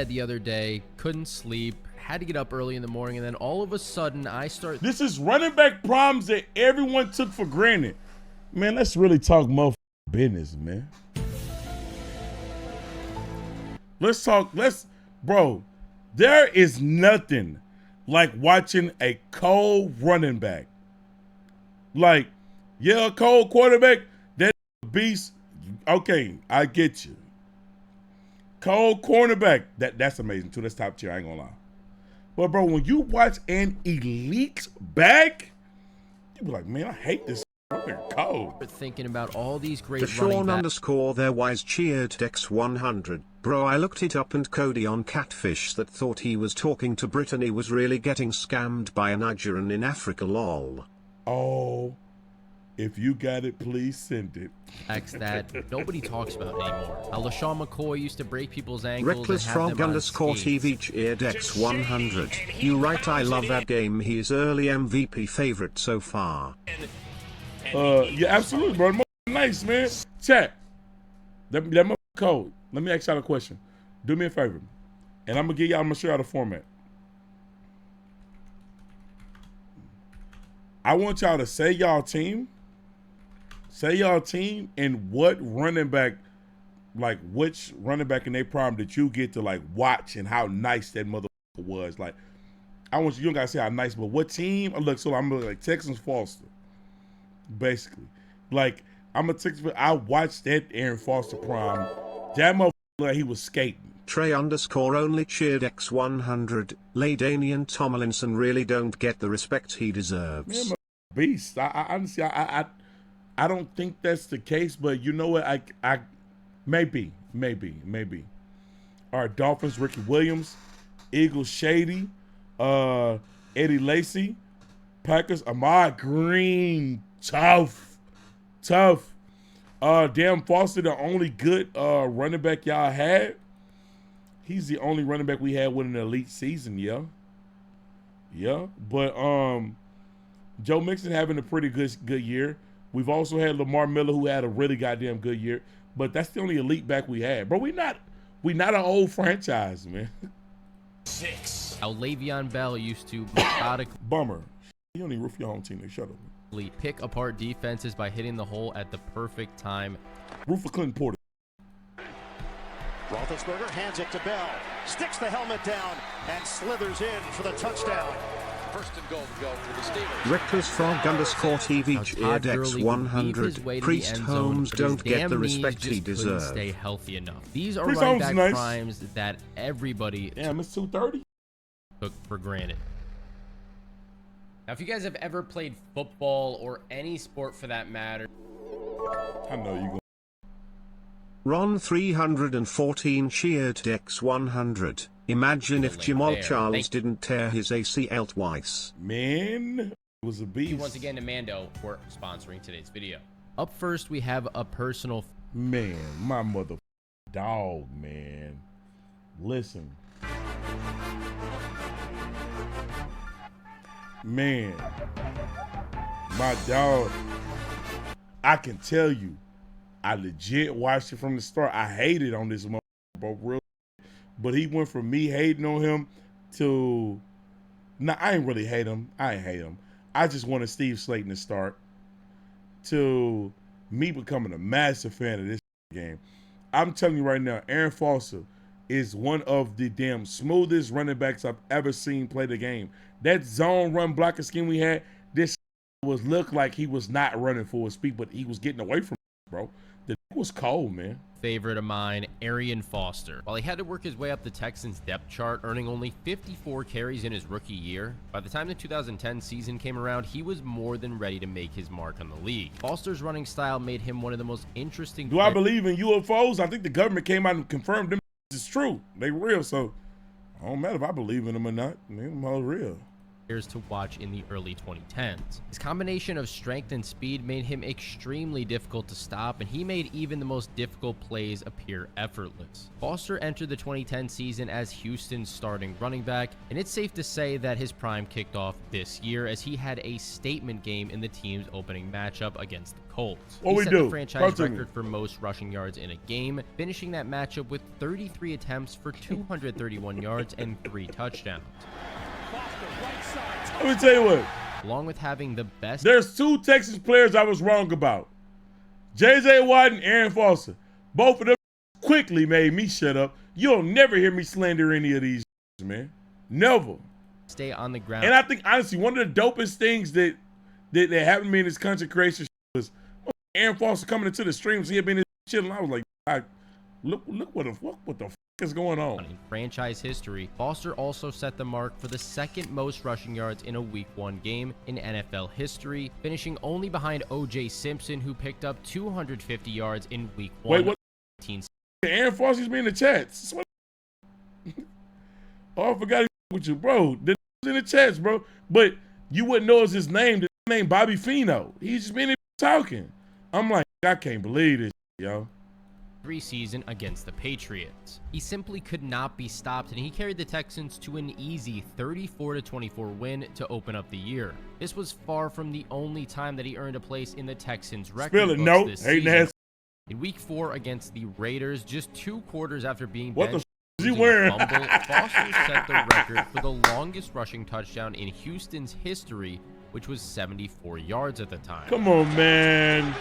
bed the other day, couldn't sleep, had to get up early in the morning, and then all of a sudden I start. This is running back problems that everyone took for granted. Man, let's really talk motherfucking business, man. Bro, there is nothing like watching a cold running back. Like, yeah, a cold quarterback, that beast, okay, I get you. Cold cornerback, that's amazing too. That's top tier, I ain't gonna lie. But bro, when you watch an elite back, you be like, man, I hate this cold. Thinking about all these great DeSean their wise cheered X100. Bro, I looked it up and Cody on Catfish that thought he was talking to Brittany was really getting scammed by a Nigerian in Africa, lol. Oh, if you got it, please send it. That nobody talks about anymore. How LeSean McCoy used to break people's ankles. Reckless Frog _TV cheered X100. You right, I love that game. He is early MVP favorite so far. Yeah, absolutely, bro. Nice, man. Chat. That code. Let me ask y'all a question. Do me a favor. And I'm gonna show y'all the format. I want y'all to say y'all team. Say y'all team and what running back, like which running back in their prime that you get to like watch and how nice that motherfucker was. Like, I want you don't gotta say how nice, but what team? Look, so I'm like Texans Foster. Basically. Like, I'm a Texans, I watched that Arian Foster prime. That motherfucker like he was skating. Trey _only cheered X100. LaDainian Tomlinson really don't get the respect he deserves. Man, beast. I honestly, I don't think that's the case, but you know what? I maybe. All right, Dolphins, Ricky Williams, Eagles, Shady, Eddie Lacy, Packers, Ahmad Green, tough. Damn Foster, the only good running back y'all had. He's the only running back we had with an elite season, yeah. But Joe Mixon having a pretty good year. We've also had Lamar Miller who had a really goddamn good year. But that's the only elite back we had. Bro, we not an old franchise, man. 6. How Le'Veon Bell used to Bummer. You don't even root for your home team. They shut up. Pick apart defenses by hitting the hole at the perfect time. Root for Clinton Porter. Roethlisberger hands it to Bell, sticks the helmet down, and slithers in for the touchdown. First and goal to go for the Steelers. Reckless Frog _TV cheered X100. Priest Holmes don't get the respect he deserves. Stay healthy enough. These are Priest running back nice. primes that everybody it's 230. took for granted. Now, if you guys have ever played football or any sport for that matter, I know you go. Ron 314 cheered X100. Imagine if Jamal Charles didn't tear his ACL twice. Man, it was a beast. Once again to Mando for sponsoring today's video. Up first, we have a personal. Man, my mother dog, man. Listen. Man, my dog, I can tell you, I legit watched it from the start. I hated on this motherfucker, bro, real. But he went from me hating on him to, I ain't really hate him. I ain't hate him. I just wanted Steve Slayton to start, to me becoming a massive fan of this game. I'm telling you right now, Arian Foster is one of the damn smoothest running backs I've ever seen play the game. That zone run blocking scheme we had, this was looked like he was not running full speed, but he was getting away from it, bro. The was cold, man. Favorite of mine, Arian Foster. While he had to work his way up the Texans depth chart, earning only 54 carries in his rookie year, by the time the 2010 season came around, he was more than ready to make his mark on the league. Foster's running style made him one of the most interesting. Do I believe in UFOs? I think the government came out and confirmed them. It's true. They real, so I don't matter if I believe in them or not. They're all real. to watch in the early 2010s. His combination of strength and speed made him extremely difficult to stop, and he made even the most difficult plays appear effortless. Foster entered the 2010 season as Houston's starting running back, and it's safe to say that his prime kicked off this year as he had a statement game in the team's opening matchup against the Colts. He set the franchise record for most rushing yards in a game, finishing that matchup with 33 attempts for 231 yards and 3 touchdowns. Let me tell you what. Along with having the best... There's 2 Texas players I was wrong about. J.J. Watt and Arian Foster. Both of them quickly made me shut up. You'll never hear me slander any of these, man. Never. Stay on the ground. And I think, honestly, one of the dopest things that happened to me in this content creation was Arian Foster coming into the streams. He had been in shit, and I was like, look what the fuck is going on? In franchise history, Foster also set the mark for the second most rushing yards in a Week 1 game in NFL history, finishing only behind O.J. Simpson, who picked up 250 yards in Week 1. Wait, what? Arian Foster's been in the chats. Oh, I forgot with you, bro. The in the chats, bro. But you wouldn't know it's his name. The name Bobby Fino. He's just been talking. I'm like, I can't believe this, yo. Season against the Patriots. He simply could not be stopped, and he carried the Texans to an easy 34-24 win to open up the year. This was far from the only time that he earned a place in the Texans record books this season. In Week 4 against the Raiders, just 2 quarters after being benched, Foster set the record for the longest rushing touchdown in Houston's history, which was 74 yards at the time. Come on, man.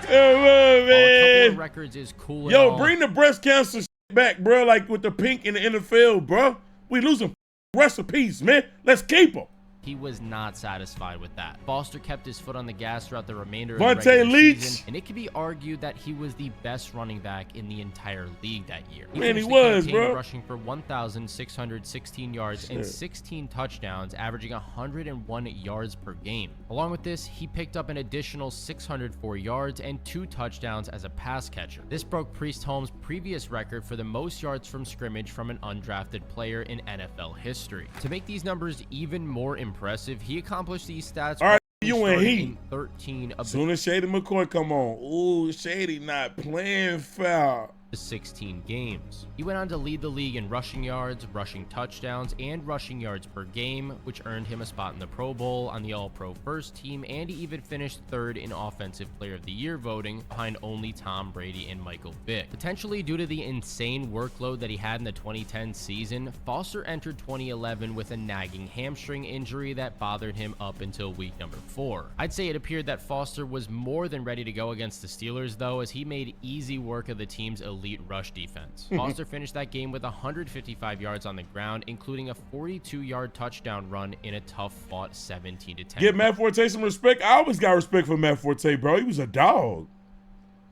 A couple of records is cool. Yo, bring the breast cancer back, bro. Like with the pink in the NFL, bro. We losing recipes, man. Let's keep them. He was not satisfied with that. Foster kept his foot on the gas throughout the remainder of the regular season, and it could be argued that he was the best running back in the entire league that year. He was, bro. Rushing for 1,616 yards and 16 touchdowns, averaging 101 yards per game. Along with this, he picked up an additional 604 yards and 2 touchdowns as a pass catcher. This broke Priest Holmes' previous record for the most yards from scrimmage from an undrafted player in NFL history. To make these numbers even more impressive, he accomplished these stats. All right, you and he. 13 of soon as Shady McCoy come on, ooh, Shady not playing foul. 16 games. He went on to lead the league in rushing yards, rushing touchdowns, and rushing yards per game, which earned him a spot in the Pro Bowl, on the All-Pro First Team, and he even finished 3rd in Offensive Player of the Year voting, behind only Tom Brady and Michael Vick. Potentially due to the insane workload that he had in the 2010 season, Foster entered 2011 with a nagging hamstring injury that bothered him up until week number 4. I'd say it appeared that Foster was more than ready to go against the Steelers, though, as he made easy work of the team's elite rush defense. Foster finished that game with 155 yards on the ground, including a 42-yard touchdown run in a tough-fought 17-10. Give Matt Forte some respect. I always got respect for Matt Forte, bro. He was a dog.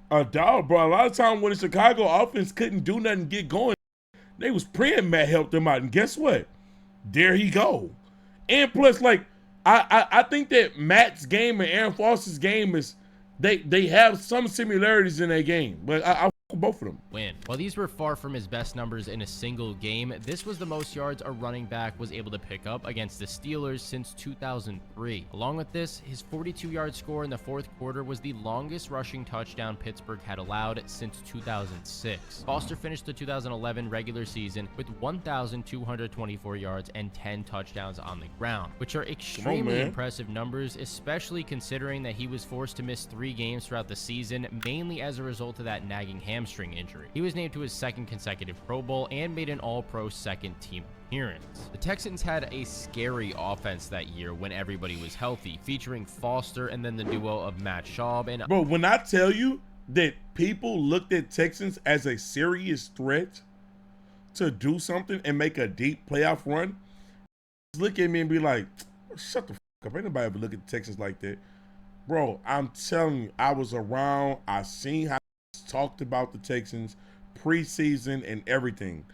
A dog, bro. A lot of times when the Chicago offense couldn't do nothing, get going, they was praying Matt helped them out. And guess what? There he go. And plus, like, I think that Matt's game and Arian Foster's game is they have some similarities in their game. But I both of them win. While these were far from his best numbers in a single game, this was the most yards a running back was able to pick up against the Steelers since 2003. Along with this, his 42-yard score in the 4th quarter was the longest rushing touchdown Pittsburgh had allowed since 2006. Foster finished the 2011 regular season with 1,224 yards and 10 touchdowns on the ground, which are extremely impressive numbers, especially considering that he was forced to miss 3 games throughout the season, mainly as a result of that nagging hamstring injury. He was named to his 2nd consecutive Pro Bowl and made an All-Pro 2nd team appearance. The Texans had a scary offense that year when everybody was healthy, featuring Foster and then the duo of Matt Schaub and... Bro, when I tell you that people looked at Texans as a serious threat to do something and make a deep playoff run, look at me and be like, shut the fuck up. Ain't nobody ever look at the Texans like that. Bro, I'm telling you, I was around. I seen how talked about the Texans preseason and everything.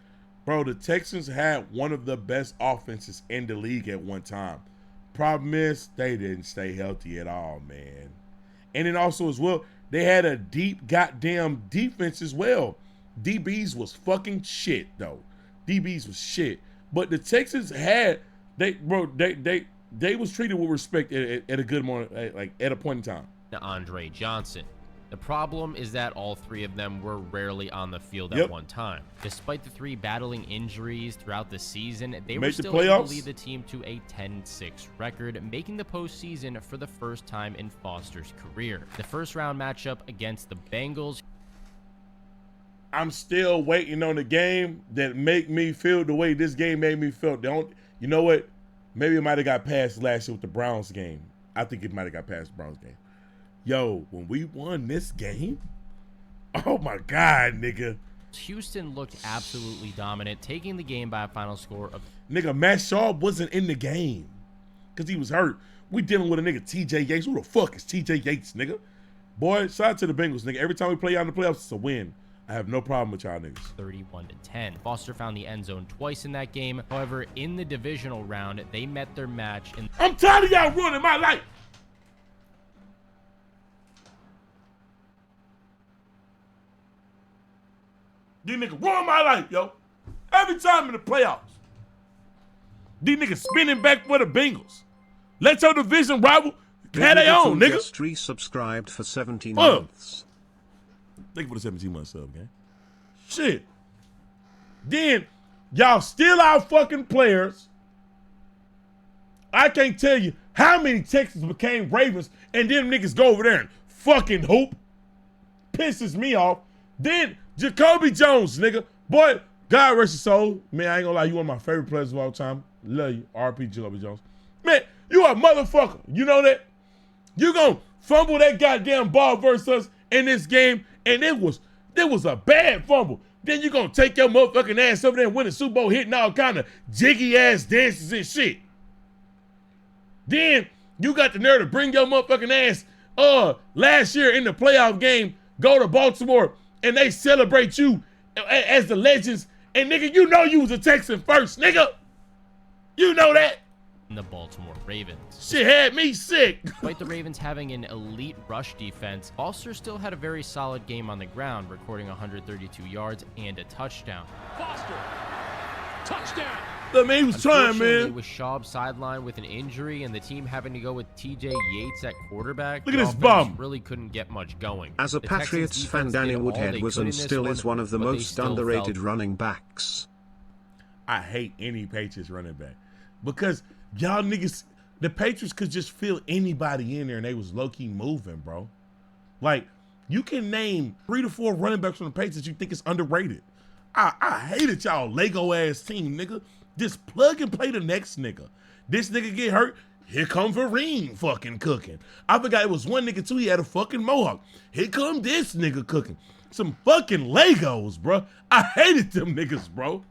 Bro, the Texans had one of the best offenses in the league at one time. Problem is, they didn't stay healthy at all, man. And then also as well, they had a deep goddamn defense as well. DBs was fucking shit, though. DBs was shit. But the Texans had They was treated with respect at a good moment, like at a point in time. Andre Johnson. The problem is that all three of them were rarely on the field at one time. Despite the three battling injuries throughout the season, they were still able to lead the team to a 10-6 record, making the postseason for the first time in Foster's career. The first round matchup against the Bengals. I'm still waiting on the game that make me feel the way this game made me feel. You know what? Maybe it might have got past last year with the Browns game. I think it might have got past the Browns game. Yo, when we won this game, oh my God, nigga. Houston looked absolutely dominant, taking the game by a final score of... Nigga, Matt Shaw wasn't in the game because he was hurt. We dealing with a nigga, TJ Yates. Who the fuck is TJ Yates, nigga? Boy, shout out to the Bengals, nigga. Every time we play out in the playoffs, it's a win. I have no problem with y'all niggas. 31-10. Foster found the end zone twice in that game. However, in the divisional round, they met their match. I'm tired of y'all ruining my life. These niggas ruin my life, yo. Every time in the playoffs. These niggas spinning back for the Bengals. Let your division rival have their own, nigga. Just resubscribed for 17 months. Thank you for the 17 months sub, gang. Shit. Then, y'all steal our fucking players. I can't tell you how many Texans became Ravens and them niggas go over there and fucking hoop. Pisses me off. Then, Jacoby Jones, nigga. Boy, God rest his soul. Man, I ain't gonna lie, you one of my favorite players of all time. Love you. RP Jacoby Jones. Man, you a motherfucker. You know that? You gonna fumble that goddamn ball versus us in this game, and it was a bad fumble. Then you gonna take your motherfucking ass over there and win the Super Bowl hitting all kind of jiggy ass dances and shit. Then you got the nerve to bring your motherfucking ass last year in the playoff game, go to Baltimore, and they celebrate you as the legends. And nigga, you know you was a Texan first, nigga. You know that. The Baltimore Ravens. Shit had me sick. Despite the Ravens having an elite rush defense, Foster still had a very solid game on the ground, recording 132 yards and a touchdown. Foster, touchdown. I mean, he was trying, man. With Schaub sidelined with an injury and the team having to go with TJ Yates at quarterback, look at this bum. Really couldn't get much going. As a Patriots fan, Danny Woodhead was and still is one of the most underrated running backs. I hate any Patriots running back because y'all niggas, the Patriots could just fill anybody in there and they was low-key moving, bro. Like, you can name 3 to 4 running backs from the Patriots you think is underrated. I hated y'all Lego-ass team, nigga. Just plug and play the next nigga. This nigga get hurt, here come Vereen fucking cooking. I forgot it was one nigga too, he had a fucking mohawk. Here come this nigga cooking. Some fucking Legos, bro. I hated them niggas, bro.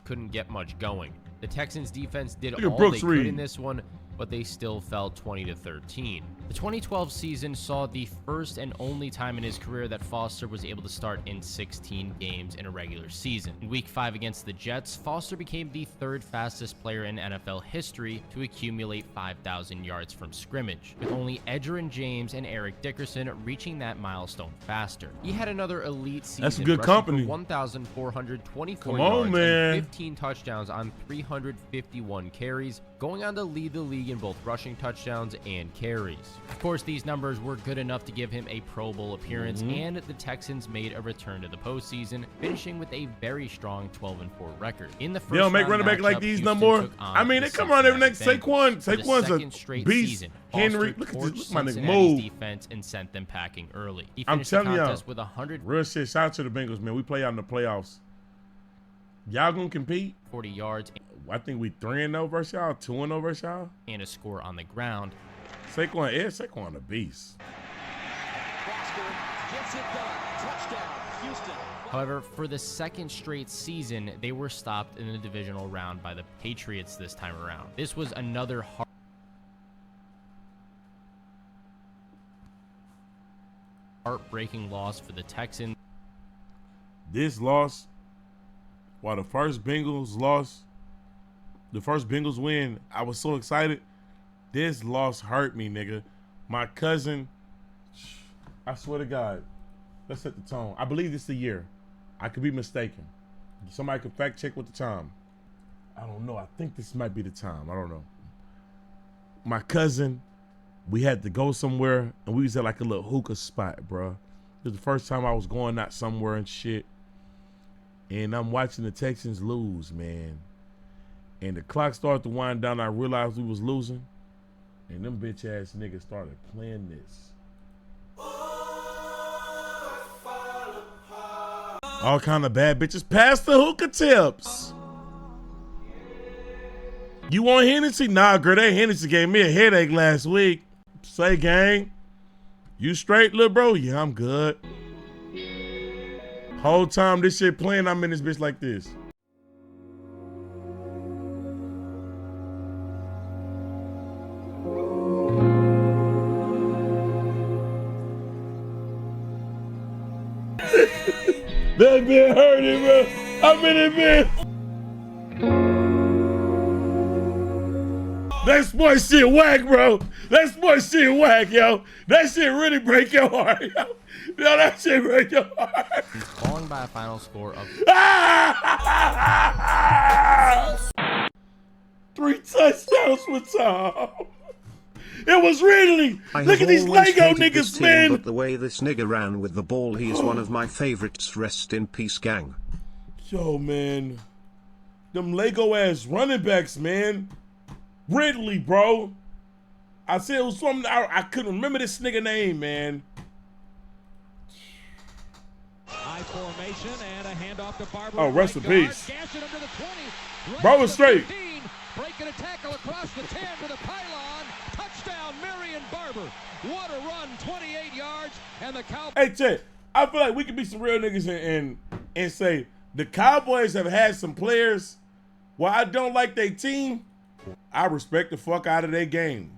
Couldn't get much going. The Texans defense did Look at all Brooks they could Reed in this one, but they still fell 20-13. The 2012 season saw the first and only time in his career that Foster was able to start in 16 games in a regular season. In Week 5 against the Jets, Foster became the 3rd fastest player in NFL history to accumulate 5,000 yards from scrimmage, with only Edgerrin James and Eric Dickerson reaching that milestone faster. He had another elite season. That's a good company. 1,424 Come on, yards man. and 15 touchdowns on 351 carries, going on to lead the league in both rushing touchdowns and carries. Of course, these numbers were good enough to give him a Pro Bowl appearance, and the Texans made a return to the postseason, finishing with a very strong 12-4 record. In the first they don't make running back like these no more. I mean, they come around every next Saquon's a beast. Henry, look at this, my nigga move. Defense and sent them packing early. He I'm finished the telling y'all, contest with 100 real shit. Shout out to the Bengals, man. We play out in the playoffs. Y'all gonna compete? 40 yards. I think we 3-0 versus y'all, 2-0 versus y'all, and a score on the ground. Saquon a beast. Foster gets it done. Touchdown, Houston. However, for the second straight season, they were stopped in the divisional round by the Patriots this time around. This was another heartbreaking loss for the Texans. This loss, while the first Bengals win, I was so excited. This loss hurt me, nigga. My cousin, I swear to God, let's set the tone. I believe this is the year. I could be mistaken. Somebody could fact check with the time. I don't know. I think this might be the time. I don't know. My cousin, we had to go somewhere, and we was at like a little hookah spot, bro. It was the first time I was going out somewhere and shit. And I'm watching the Texans lose, man. And the clock started to wind down. I realized we was losing. And them bitch ass niggas started playing this. All kind of bad bitches. Pass the hookah tips. You want Hennessy? Nah, girl, that Hennessy gave me a headache last week. Say, gang, you straight, little bro? Yeah, I'm good. Whole time this shit playing, I'm in this bitch like this. That been hurting, bro. I'm in it, man. That sports shit whack, bro. That sports shit whack, yo. That shit really break your heart, yo. Yo, that shit break your heart. He's falling by a final score of 3 touchdowns for Tom. It was Ridley. Look at these Lego niggas, man. But the way this nigga ran with the ball, he is one of my favorites. Rest in peace, gang. Yo, man. Them Lego ass running backs, man. Ridley, bro. I said it was something. I couldn't remember this nigga name, man. High formation and a handoff to Barber. Oh, rest in peace. Bro was straight. Breaking a tackle across the 10 to the pylon. Touchdown, Marion Barber. What a run, 28 yards, and the Cowboys. Hey, Chet, I feel like we can be some real niggas and say the Cowboys have had some players. While I don't like their team, I respect the fuck out of their game.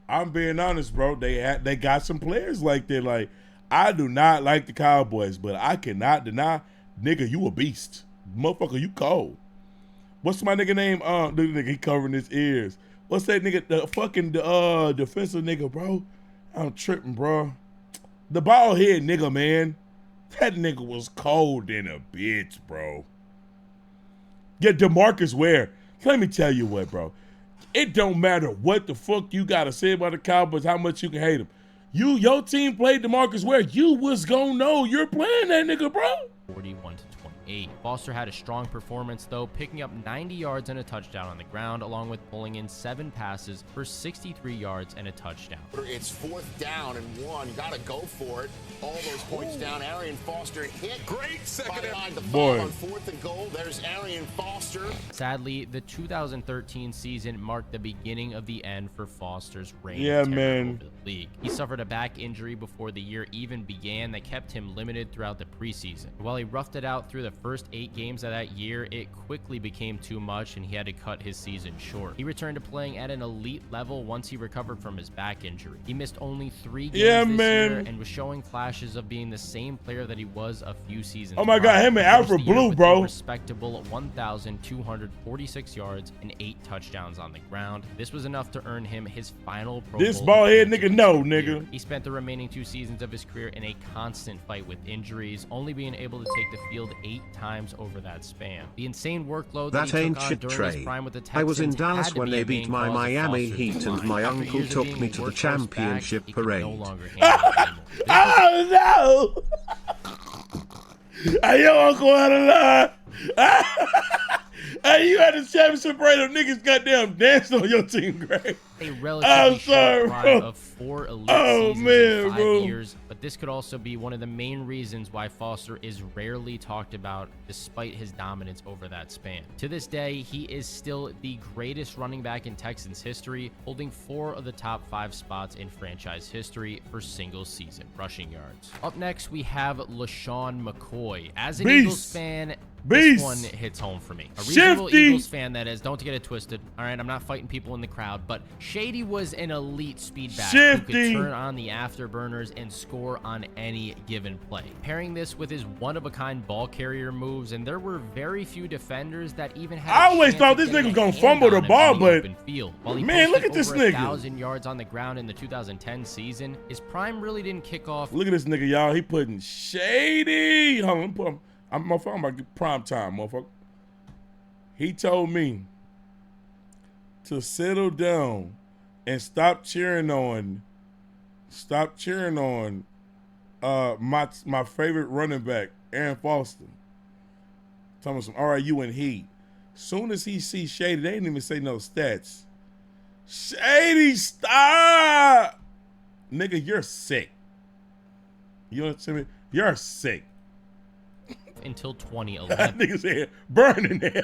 I'm being honest, bro. They got some players like that. Like, I do not like the Cowboys, but I cannot deny, nigga, you a beast. Motherfucker, you cold. What's my nigga name? The nigga, he covering his ears. What's that nigga? The fucking defensive nigga, bro. I'm tripping, bro. The bald head nigga, man. That nigga was cold in a bitch, bro. Yeah, DeMarcus Ware. Let me tell you what, bro. It don't matter what the fuck you gotta say about the Cowboys, how much you can hate them. Your team played DeMarcus Ware. You was gonna know you're playing that nigga, bro. 41-28. Foster had a strong performance, though, picking up 90 yards and a touchdown on the ground, along with pulling in 7 passes for 63 yards and a touchdown. It's 4th down and 1. Gotta go for it. All those points down. Arian Foster hit. Great second line. The ball on 4th and goal. There's Arian Foster. Sadly, the 2013 season marked the beginning of the end for Foster's reign Yeah, of terror man. over the league. He suffered a back injury before the year even began that kept him limited throughout the preseason. While he roughed it out through the first 8 games of that year, it quickly became too much and he had to cut his season short. He returned to playing at an elite level once he recovered from his back injury. He missed only 3 games this year and was showing flashes of being the same player that he was a few seasons Oh my God, him and Alfred Blue, bro. Respectable 1,246 yards and 8 touchdowns on the ground. This was enough to earn him his final Pro This Bowl bald head appearance nigga, of no, his career. nigga. He spent the remaining 2 seasons of his career in a constant fight with injuries, only being able to take the field 8 times over that span. The insane workload that That he ain't took on shit, during Trey. his prime with the Texans I was in had Dallas to when be they a beat main my cause of Miami Foster's Heat and decline. my After uncle years of took being me to the workhorse back, championship he could no parade. longer handle it anymore. Oh no! Hey, your uncle out of line. Hey, you had the championship parade of niggas goddamn dancing on your team, Greg. A relatively short run bro. of 4 elite Oh, seasons man, in 5 bro. years, but this could also be one of the main reasons why Foster is rarely talked about despite his dominance over that span. To this day, he is still the greatest running back in Texans history, holding 4 of the top 5 spots in franchise history for single season rushing yards. Up next, we have LeSean McCoy. As an Beast. Eagles fan, Beast. this one hits home for me. A reasonable Shifty. Eagles fan, that is. Don't get it twisted. All right, I'm not fighting people in the crowd, but Shady was an elite speed back who Shifty. could turn on the afterburners and score on any given play. Pairing this with his one-of-a-kind ball carrier moves, and there were very few defenders that even had I a always chance thought of this getting nigga a was gonna hand fumble on the him ball, in the but open field. While he man, look posted at this over nigga. 1,000 yards on the ground in the 2010 season, his prime really didn't kick off. Look at this nigga, y'all. He putting Shady. Hold on, I'm about to get prime time, motherfucker. He told me to settle down and stop cheering on my favorite running back, Arian Foster. Talking about some RIU and Heat. Soon as he sees Shady, they didn't even say no stats. Shady, stop! Nigga, you're sick. You understand me? You're sick. Until 2011. Niggas here burning there.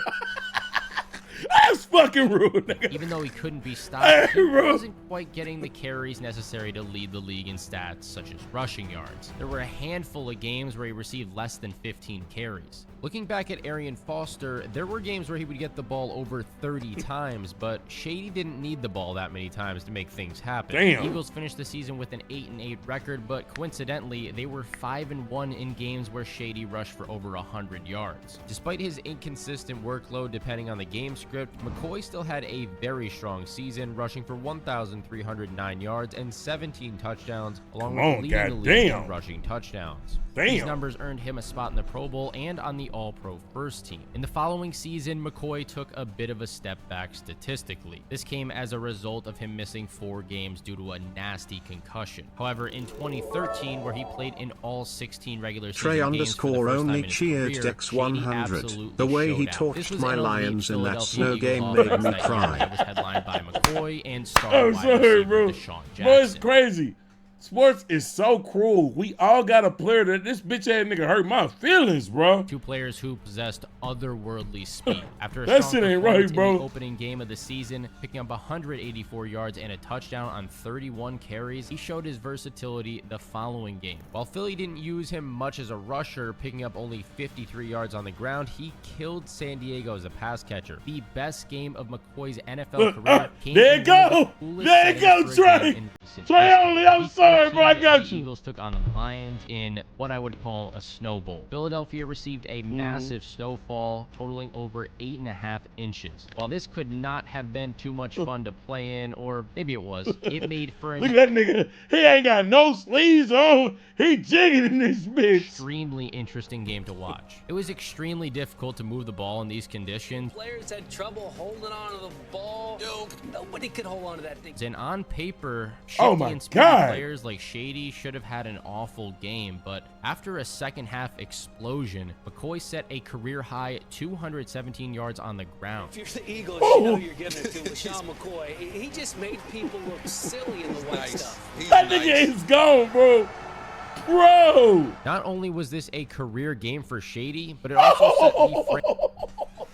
That's fucking rude, nigga. Even though he couldn't be stopped, he wasn't quite getting the carries necessary to lead the league in stats such as rushing yards. There were a handful of games where he received less than 15 carries. Looking back at Arian Foster, there were games where he would get the ball over 30 times, but Shady didn't need the ball that many times to make things happen. Damn. The Eagles finished the season with an 8-8 record, but coincidentally, they were 5-1 in games where Shady rushed for over 100 yards. Despite his inconsistent workload depending on the game script, McCoy still had a very strong season, rushing for 1,309 yards and 17 touchdowns, along with leading the league in rushing touchdowns. These numbers earned him a spot in the Pro Bowl and on the All-Pro first team. In the following season, McCoy took a bit of a step back statistically. This came as a result of him missing 4 games due to a nasty concussion. However, in 2013, where he played in all 16 regular season games for the first time in his cheered career, Dex Shady 100. absolutely The way he showed out. This torched was my an elite Lions in that Philadelphia snow Eagles game offense made me that cry. was headlined by McCoy and star I'm wide sorry, receiver bro. DeSean Jackson. Bro, it's crazy. Sports is so cruel. We all got a player that this bitch ass nigga hurt my feelings, bro. 2 players who possessed otherworldly speed. After a That strong shit ain't performance right, bro. in the opening game of the season, picking up 184 yards and a touchdown on 31 carries, he showed his versatility the following game. While Philly didn't use him much as a rusher, picking up only 53 yards on the ground, he killed San Diego as a pass catcher. The best game of McCoy's NFL career came there you in go. one of the There you go, coolest settings for a game Trey. in recent Trey history. only, I'm sorry, bro. I got The you. Eagles took on the Lions in what I would call a snow bowl. Philadelphia received a massive snowfall totaling over 8.5 inches. While this could not have been too much fun to play in, or maybe it was, it made for an Look at that nigga. He ain't got no sleeves on. He jigging in this bitch. extremely interesting game to watch. It was extremely difficult to move the ball in these conditions. Players had trouble holding on to the ball. Nobody could hold on to that thing. And on paper, Oh shifty my and speedy God. players like Shady should have had an awful game, but after a second half explosion, McCoy set a career-high 217 yards on the ground. If you're the Eagles, you know you're giving it to LeSean McCoy. He just made people look silly in the white stuff. That nigga is gone, bro. Bro. Not only was this a career game for Shady, but it also set the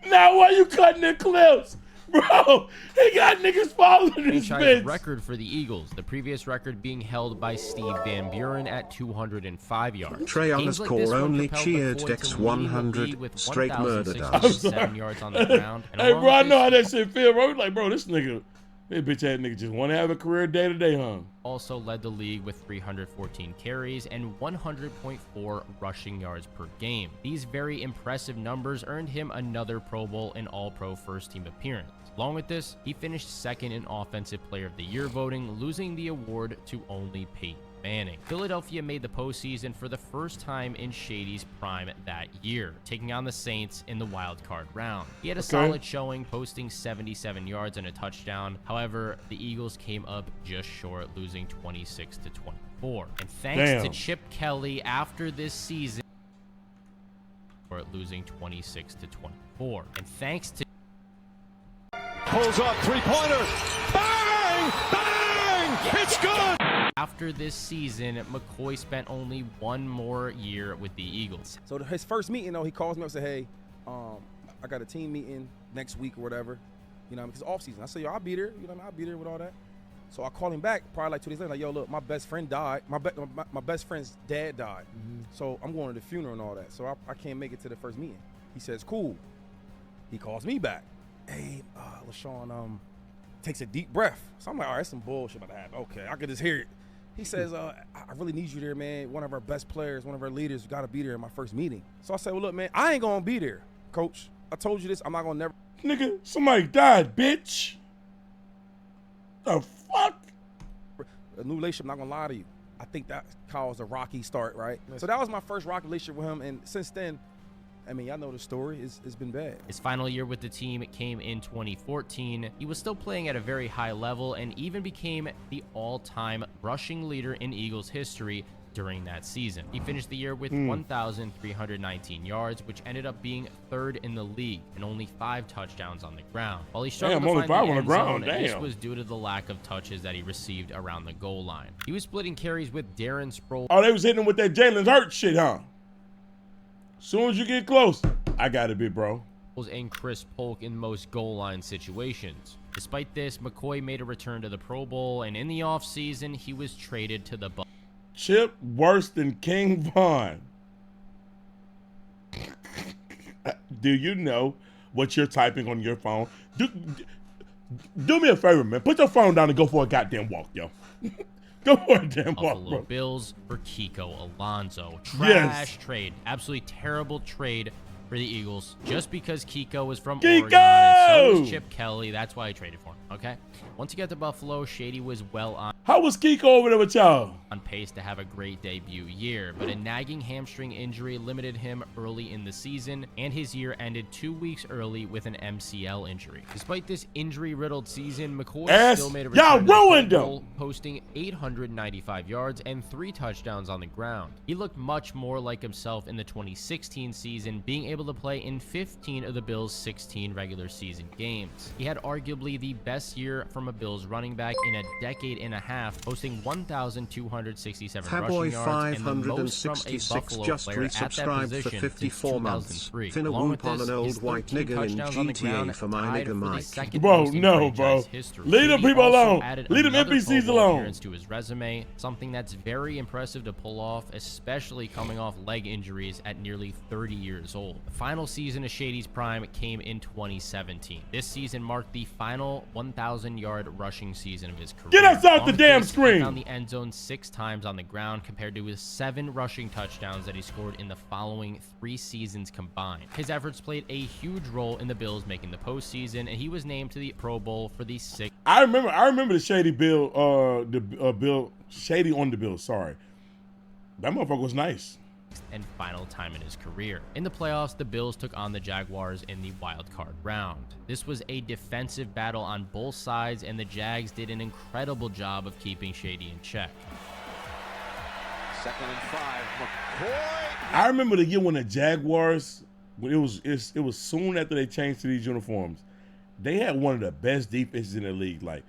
Now why you cutting the clips? Bro, he got niggas following this franchise bitch. record for the Eagles, the previous record being held by Steve Van Buren at 205 yards. Trey Games like underscore this one only propelled cheered McCoy Dex to leading the 100, league with straight murder dog. 1,607 yards on the ground. And Hey, along bro, I with know how this, that shit feel, bro. Like, bro, this bitch ass nigga just want to have a career day to day, huh? also led the league with 314 carries and 100.4 rushing yards per game. These very impressive numbers earned him another Pro Bowl and All-Pro first-team appearance. Along with this, he finished second in Offensive Player of the Year voting, losing the award to only Peyton Manning. Philadelphia made the postseason for the first time in Shady's prime that year, taking on the Saints in the wild card round. He had a solid showing, posting 77 yards and a touchdown. However, the Eagles came up just short, losing 26-24. And thanks to Chip Kelly after this season, losing 26-24. And thanks to Pulls up, three-pointer. Bang! Bang! It's good! after this season, McCoy spent only one more year with the Eagles. So his first meeting, though, he calls me up and said, hey, I got a team meeting next week or whatever, you know, because off season. I said, yo, I'll be there. You know, I'll be there with all that. So I call him back probably like 2 days later, like, yo, look, my best friend died. My best friend's dad died. So I'm going to the funeral and all that. So I can't make it to the first meeting. He says, cool. He calls me back. Hey, LeSean, takes a deep breath. So I'm like, all right, that's some bullshit about to happen. Okay, I could just hear it. He says, I really need you there, man. One of our best players, one of our leaders, got to be there in my first meeting. So I said, well, look, man, I ain't going to be there, coach. I told you this. I'm not going to never. Nigga, somebody died, bitch. The fuck? A new relationship, not going to lie to you. I think that caused a rocky start, right? So that was my first rocky relationship with him. And since then, I mean, y'all know the story. It's been bad. His final year with the team came in 2014. He was still playing at a very high level and even became the all-time rushing leader in Eagles history during that season. He finished the year with 1,319 yards, which ended up being third in the league and only 5 touchdowns on the ground. While he struggled to find the end zone, this was due to the lack of touches that he received around the goal line. He was splitting carries with Darren Sproles. Oh, they was hitting him with that Jalen Hurts shit, huh? Soon as you get close, I got it, big bro. And Chris Polk in most goal line situations. Despite this, McCoy made a return to the Pro Bowl, and in the offseason, he was traded to the Bucs. Chip worse than King Von. Do you know what you're typing on your phone? Do me a favor, man. Put your phone down and go for a goddamn walk, yo. Go for a damn walk, Buffalo bro. Bills for Kiko Alonso. Trash trade. Absolutely terrible trade for the Eagles. Just because Kiko was from Oregon and so was Chip Kelly. That's why I traded for him, okay? Once he got to Buffalo, Shady was well on. How was Kiko over there with y'all? On pace to have a great debut year, but a nagging hamstring injury limited him early in the season, and his year ended 2 weeks early with an MCL injury. Despite this injury-riddled season, McCoy still made a return to the Pro Bowl, posting 895 yards and 3 touchdowns on the ground. He looked much more like himself in the 2016 season, being able to play in 15 of the Bills' 16 regular season games. He had arguably the best year from a Bills running back in a decade and a half, posting 1,267 rushing yards and the most from a Buffalo player at that position for 54 months. Along with this, his 13 touchdowns on the ground tied for the second most in franchise history. Leave them people alone. Leave them another NPCs Pro Bowl alone. appearance to his resume, something that's very impressive to pull off, especially coming off leg injuries at nearly 30 years old. The final season of Shady's prime came in 2017. This season marked the final 1,000-yard rushing season of his career. Get us off the damn screen. He found the end zone 6 times on the ground compared to his 7 rushing touchdowns that he scored in the following 3 seasons combined. His efforts played a huge role in the Bills making the postseason, and he was named to the Pro Bowl for the 6th. I remember the Shady Bill, Bill Shady on the Bills. Sorry, that motherfucker was nice. And final time in his career. In the playoffs, the Bills took on the Jaguars in the wild card round. This was a defensive battle on both sides, and the Jags did an incredible job of keeping Shady in check. 2nd and 5, McCoy. I remember the year when the Jaguars, when it was soon after they changed to these uniforms, they had one of the best defenses in the league. Like,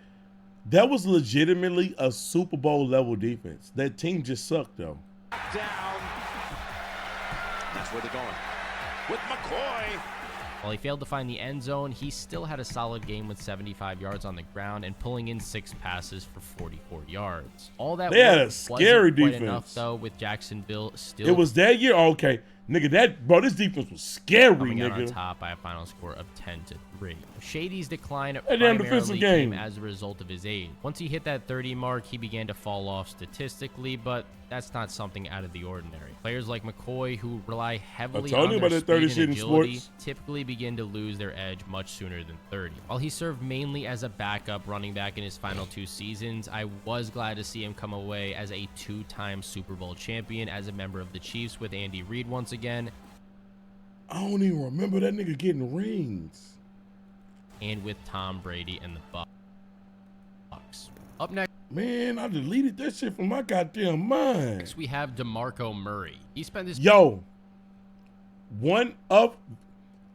that was legitimately a Super Bowl level defense. That team just sucked though. Down. That's where they're going. With McCoy. While he failed to find the end zone, he still had a solid game with 75 yards on the ground and pulling in 6 passes for 44 yards. All that they had a scary wasn't quite defense enough, though, with Jacksonville still. It was that year. Oh, okay, nigga, this defense was scary, coming out nigga. on top by a final score of 10-3. Shady's decline damn primarily defensive came game. as a result of his age. Once he hit that 30 mark, he began to fall off statistically, but that's not something out of the ordinary. Players like McCoy, who rely heavily on their speed and agility, typically begin to lose their edge much sooner than 30. While he served mainly as a backup running back in his final 2 seasons, I was glad to see him come away as a 2-time Super Bowl champion as a member of the Chiefs with Andy Reid once again. I don't even remember that nigga getting rings. And with Tom Brady and the Bucs. Up next, man, I deleted that shit from my goddamn mind. we have DeMarco Murray. He spent his one of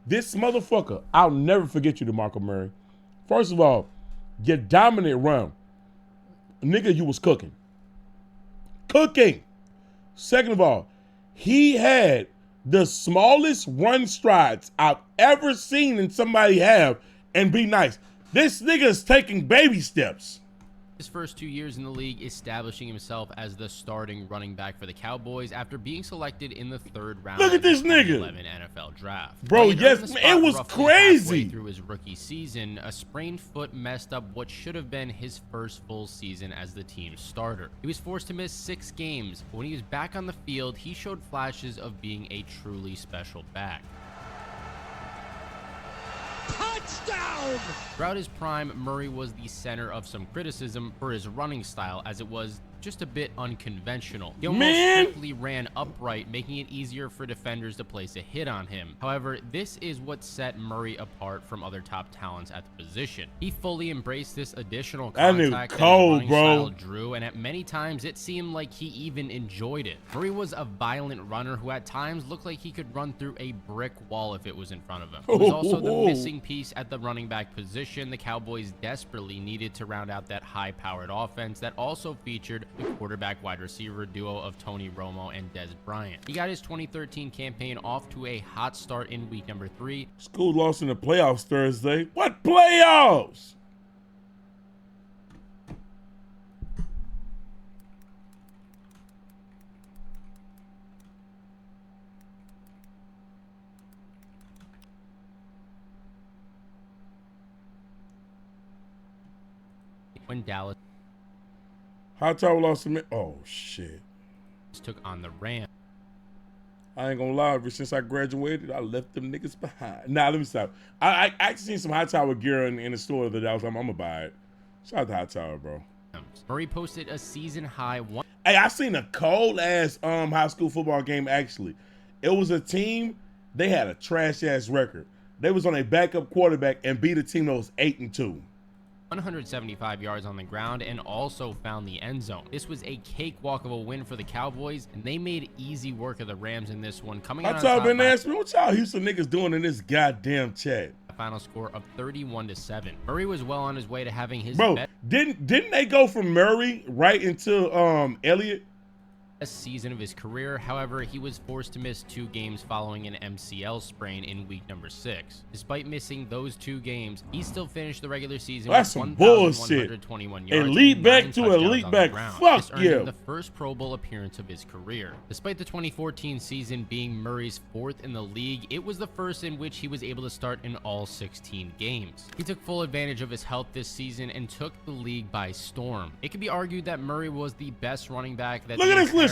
this motherfucker. I'll never forget you, DeMarco Murray. First of all, your dominant run, nigga, you was cooking. Second of all, he had the smallest run strides I've ever seen in somebody have and be nice. This nigga is taking baby steps. His first 2 years in the league, establishing himself as the starting running back for the Cowboys after being selected in the 3rd round. Look at this of the nigga. 2011 NFL draft. Bro, yes, it was crazy. Through his rookie season, a sprained foot messed up what should have been his first full season as the team's starter. He was forced to miss 6 games, but when he was back on the field, he showed flashes of being a truly special back. Touchdown! Throughout his prime, Murray was the center of some criticism for his running style, as it was just a bit unconventional. He almost strictly ran upright, making it easier for defenders to place a hit on him. However, this is what set Murray apart from other top talents at the position. He fully embraced this additional contact that his running style drew, and at many times it seemed like he even enjoyed it. Murray was a violent runner who at times looked like he could run through a brick wall if it was in front of him. He was also the missing piece at the running back position the Cowboys desperately needed to round out that high-powered offense that also featured the quarterback-wide receiver duo of Tony Romo and Des Bryant. He got his 2013 campaign off to a hot start in week number 3. School lost in the playoffs Thursday. What playoffs? When Dallas Hightower lost to oh shit. took on the Rams. I ain't gonna lie, ever since I graduated, I left them niggas behind. Nah, let me stop. I actually seen some Hightower gear in the store the other day. I was like, I'm gonna buy it. Shout out to Hightower, bro. Murray posted a season high one. Hey, I seen a cold ass high school football game actually. It was a team, they had a trash ass record. They was on a backup quarterback and beat a team that was 8-2. 175 yards on the ground and also found the end zone. This was a cakewalk of a win for the Cowboys, and they made easy work of the Rams in this one, coming out on top been asking me, what y'all Houston niggas doing in this goddamn chat? A final score of 31-7. Murray was well on his way to having his didn't they go from Murray right into Elliott? Season of his career. However, he was forced to miss 2 games following an MCL sprain in week number 6. Despite missing those 2 games, he still finished the regular season with 1,121 yards. Elite back to elite back. Fuck yeah. The first Pro Bowl appearance of his career. Despite the 2014 season being Murray's 4th in the league, it was the first in which he was able to start in all 16 games. He took full advantage of his health this season and took the league by storm. It could be argued that Murray was the best running back that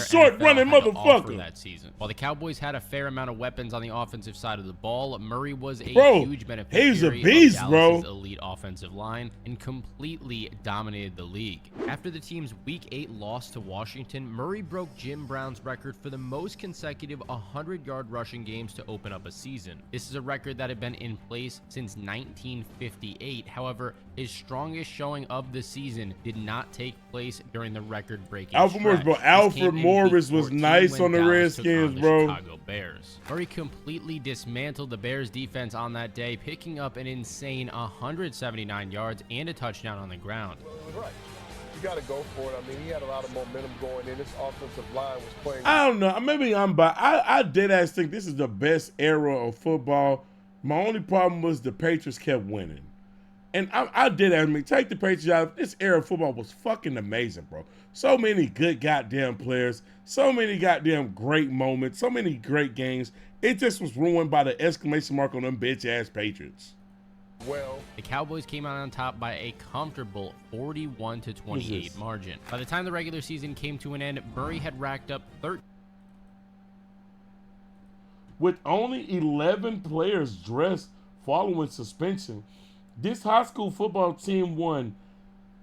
short running motherfucker that season. While the Cowboys had a fair amount of weapons on the offensive side of the ball, Murray was a huge beneficiary he's a beast, of Dallas's elite offensive line and completely dominated the league. After the team's Week 8 loss to Washington, Murray broke Jim Brown's record for the most consecutive 100-yard rushing games to open up a season. This is a record that had been in place since 1958. However, his strongest showing of the season did not take place during the record-breaking stretch. Alfred Morris was nice on the Redskins, bro. Chicago Bears. Murray completely dismantled the Bears defense on that day, picking up an insane 179 yards and a touchdown on the ground. Right. You got to go for it. I mean, he had a lot of momentum going in. This offensive line was playing. I don't know. Maybe I'm biased. I did actually think this is the best era of football. My only problem was the Patriots kept winning. And I did admit, take the Patriots out. This era of football was fucking amazing, bro. So many good goddamn players. So many goddamn great moments. So many great games. It just was ruined by the exclamation mark on them bitch-ass Patriots. Well, the Cowboys came out on top by a comfortable 41-28 margin. By the time the regular season came to an end, Murray had racked up 13. With only 11 players dressed following suspension, this high school football team won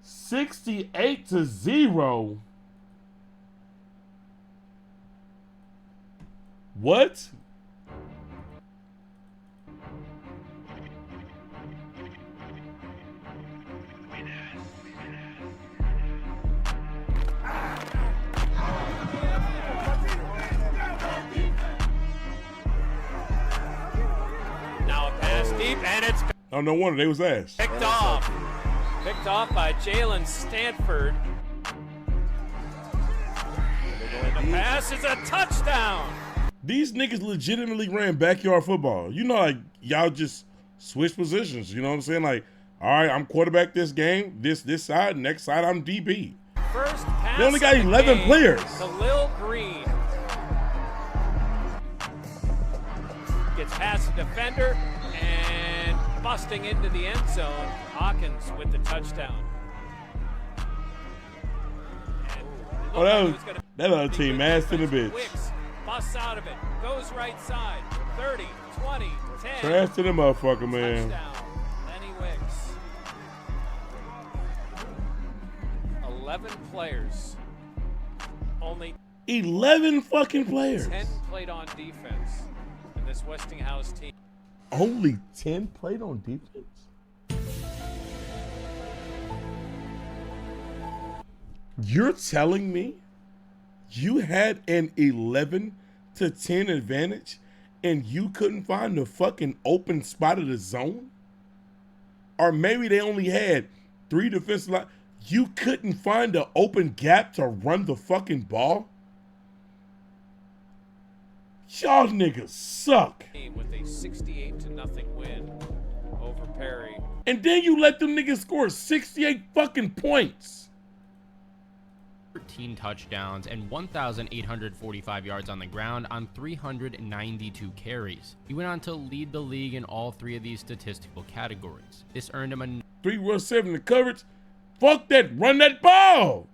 68-0. What? Now a pass deep, and it's Oh, no wonder they was ass. Picked off by Jalen Stanford. And the pass is a touchdown. These niggas legitimately ran backyard football. You know, like, y'all just switch positions. You know what I'm saying? Like, all right, I'm quarterback this game, this side, next side I'm DB. First pass they only got 11 players. To Lil Green. Gets past the defender and busting into the end zone. Hawkins with the touchdown. Oh, that other team ass in the bitch. Wicks busts out of it, goes right side, 30, 20, 10. Trash to the motherfucker, man. Touchdown, Lenny Wicks. 11 players only 11 fucking players. 10 played on defense in this Westinghouse team. Only 10 played on defense? You're telling me you had an 11 to 10 advantage and you couldn't find the fucking open spot of the zone? Or maybe they only had 3 defensive line. You couldn't find the open gap to run the fucking ball? Y'all niggas suck. With a 68-0 win over Perry. And then you let them niggas score 68 fucking points. 13 touchdowns and 1,845 yards on the ground on 392 carries. He went on to lead the league in all 3 of these statistical categories. This earned him a 3 rush 7 in coverage. Fuck that, run that ball.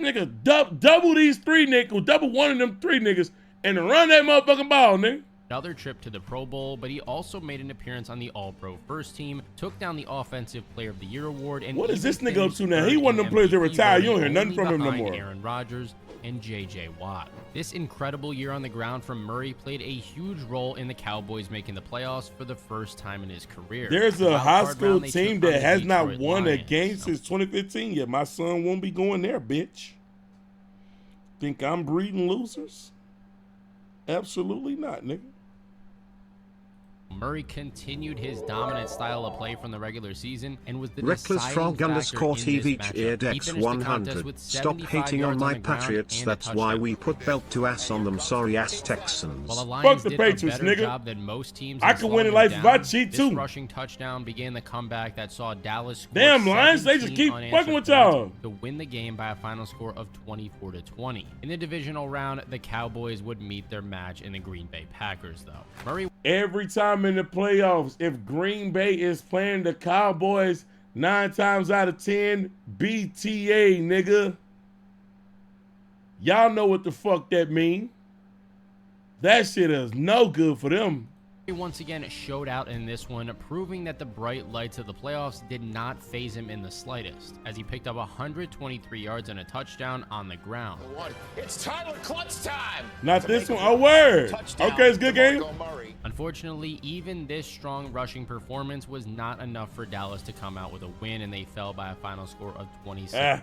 Nigga, double these 3 niggas, double one of them 3 niggas, and run that motherfucking ball, nigga. another trip to the Pro Bowl, but he also made an appearance on the All-Pro first team, took down the Offensive Player of the Year award, and what is this nigga up to now? He one of them players that retired. You don't hear nothing from him no more. Aaron Rodgers and J.J. Watt. This incredible year on the ground from Murray played a huge role in the Cowboys making the playoffs for the first time in his career. There's a high school team that has not won a game since 2015 yet. My son won't be going there, bitch. Think I'm breeding losers? Absolutely not, nigga. Murray continued his dominant style of play from the regular season and was the Reckless Frog _TV Eardex 100. Stop hating on my Patriots, that's why we put belt to ass on them, sorry ass Texans. While the Lions did a better job than most teams, I could win in life if I cheat too. This rushing touchdown began the comeback that saw Dallas score damn Lions, they just keep fucking with y'all to win the game by a final score of 24-20. In the divisional round, the Cowboys would meet their match in the Green Bay Packers, though. Murray every time in the playoffs, if Green Bay is playing the Cowboys 9 times out of 10, BTA, nigga. Y'all know what the fuck that mean. That shit is no good for them. Once again showed out in this one, proving that the bright lights of the playoffs did not faze him in the slightest, as he picked up 123 yards and a touchdown on the ground. It's Tyler Clutch time. Not this one. Oh, word. Okay, it's a good game. Unfortunately, even this strong rushing performance was not enough for Dallas to come out with a win, and they fell by a final score of 26-21.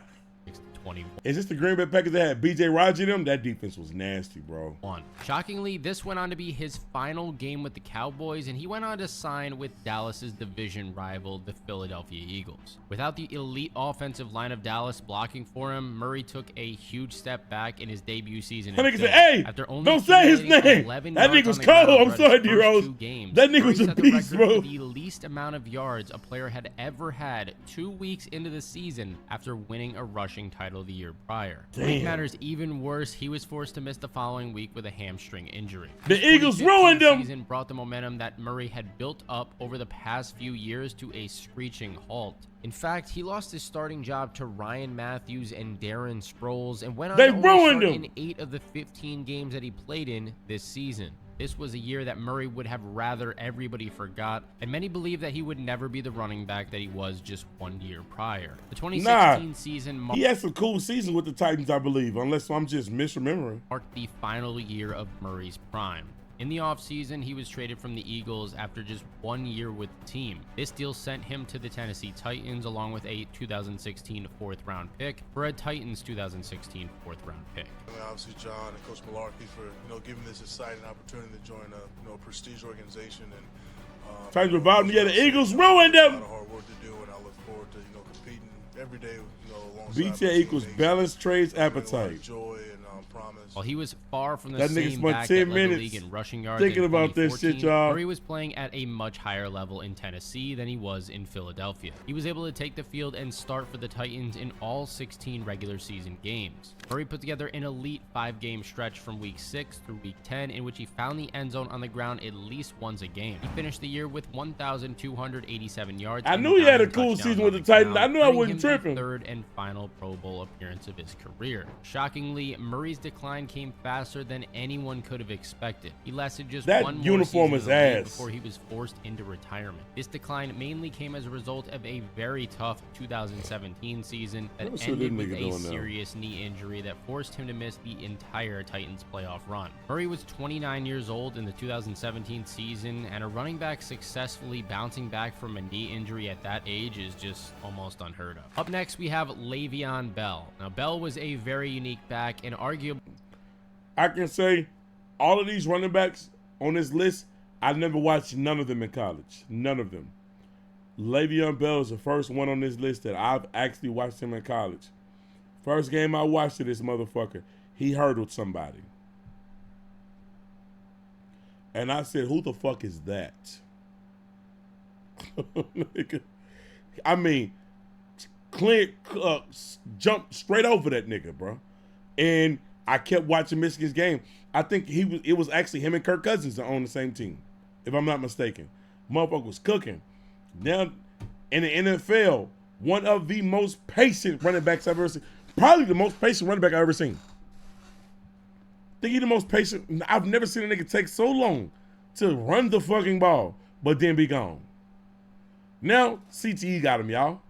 Is this the Green Bay Packers that had B.J. Rodgers in them? That defense was nasty, bro. Shockingly, this went on to be his final game with the Cowboys, and he went on to sign with Dallas's division rival, the Philadelphia Eagles. Without the elite offensive line of Dallas blocking for him, Murray took a huge step back in his debut season. That nigga said, hey, after only don't say his name. That nigga was cold. I'm sorry, D-Rose. That nigga was a beast, bro. The least amount of yards a player had ever had 2 weeks into the season after winning a rushing title the year prior. To make matters even worse, he was forced to miss the following week with a hamstring injury. The Eagles ruined him. Season brought the momentum that Murray had built up over the past few years to a screeching halt. In fact, he lost his starting job to Ryan Matthews and Darren Sproles and went on to start in 8 of the 15 games that he played in this season. This was a year that Murray would have rather everybody forgot, and many believe that he would never be the running back that he was just 1 year prior. The 2016 season he had some cool seasons with the Titans, I believe, unless I'm just misremembering. Marked the final year of Murray's prime. In the offseason, he was traded from the Eagles after just 1 year with the team. This deal sent him to the Tennessee Titans along with a 2016 4th-round pick for a Titans 2016 4th-round pick. Obviously, John and Coach Malarkey for giving this exciting opportunity to join a prestige organization and trying to revive them. Yeah, the Eagles ruined them. A lot of hard work to do, and I look forward to competing every day. Alongside BTA equals balanced trades appetite. Joy and promise. While he was far from the that same back that led the league in rushing yards thinking about this shit, y'all. Murray was playing at a much higher level in Tennessee than he was in Philadelphia. He was able to take the field and start for the Titans in all 16 regular season games. Murray put together an elite 5-game stretch from week 6 through week 10 in which he found the end zone on the ground at least once a game. He finished the year with 1,287 yards. I knew he had a cool season with the Titans. I knew I wasn't tripping. Third and final Pro Bowl appearance of his career. Shockingly, Murray's decline decline came faster than anyone could have expected. He lasted just that one more uniform season is in the league ass before he was forced into retirement. This decline mainly came as a result of a very tough 2017 season that ended with a serious knee injury that forced him to miss the entire Titans playoff run. Murray was 29 years old in the 2017 season, and a running back successfully bouncing back from a knee injury at that age is just almost unheard of. Up next, we have Le'Veon Bell. Now, Bell was a very unique back and arguably... I can say all of these running backs on this list, I never watched none of them in college. None of them. Le'Veon Bell is the first one on this list that I've actually watched him in college. First game I watched of this motherfucker, he hurdled somebody. And I said, who the fuck is that? I mean, jumped straight over that nigga, bro. And I kept watching Michigan's game. I think it was actually him and Kirk Cousins on the same team, if I'm not mistaken. Motherfucker was cooking. Now, in the NFL, one of the most patient running backs I've ever seen. Probably the most patient running back I've ever seen. I think he's the most patient. I've never seen a nigga take so long to run the fucking ball, but then be gone. Now, CTE got him, y'all.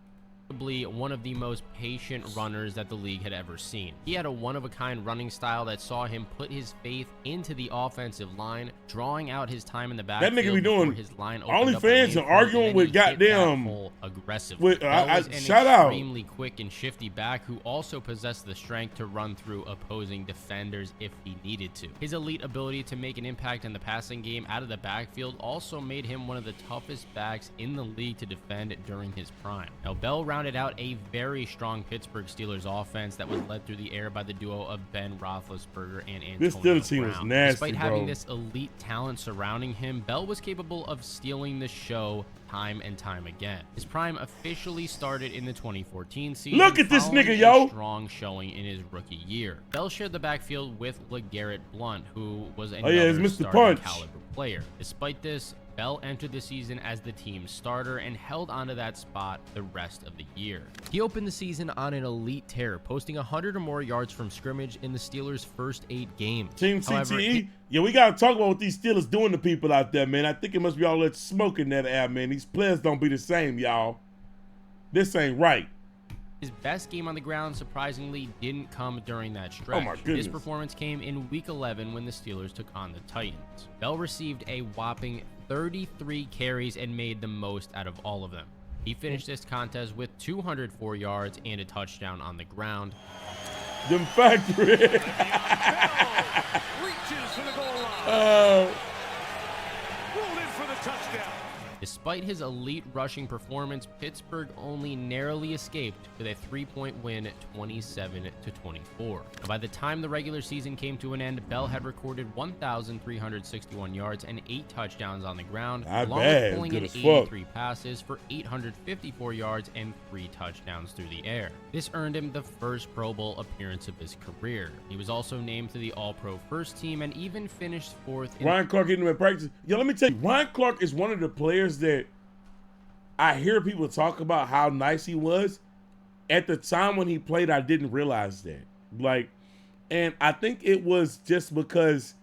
One of the most patient runners that the league had ever seen. He had a one-of-a-kind running style that saw him put his faith into the offensive line, drawing out his time in the backfield. That nigga be doing his line OnlyFans and arguing with goddamn aggressive. Shout out. Extremely quick and shifty back who also possessed the strength to run through opposing defenders if he needed to. His elite ability to make an impact in the passing game out of the backfield also made him one of the toughest backs in the league to defend during his prime. Now, Bell rounded out a very strong Pittsburgh Steelers offense that was led through the air by the duo of Ben Roethlisberger and Antonio This Steelers team was nasty, Despite having this elite talent surrounding him, Bell was capable of stealing the show time and time again. His prime officially started in the 2014 season. Look at this nigga, yo! Strong showing in his rookie year. Bell shared the backfield with LeGarrette Blount, who was it's another Mr. starting Punch. caliber player. Despite this, Bell entered the season as the team's starter and held onto that spot the rest of the year. He opened the season on an elite tear, posting 100 or more yards from scrimmage in the Steelers' first 8 games. Team CTE, yeah, we got to talk about what these Steelers doing to people out there, man. I think it must be all that smoke in that air, man. These players don't be the same, y'all. This ain't right. His best game on the ground, surprisingly, didn't come during that stretch. Oh my goodness. This performance came in Week 11 when the Steelers took on the Titans. Bell received a whopping 33 carries and made the most out of all of them. He finished this contest with 204 yards and a touchdown on the ground. Them factory. Reaches for the goal line. Rolled in for the touchdown. Despite his elite rushing performance, Pittsburgh only narrowly escaped with a 3-point win, 27-24. By the time the regular season came to an end, Bell had recorded 1,361 yards and 8 touchdowns on the ground, along with pulling in 83 passes for 854 yards and 3 touchdowns through the air. This earned him the first Pro Bowl appearance of his career. He was also named to the All-Pro first team and even finished 4th. Ryan Clark hitting him in practice. Yo, let me tell you, Ryan Clark is one of the players that I hear people talk about how nice he was. At the time when he played, I didn't realize that. And I think it was just because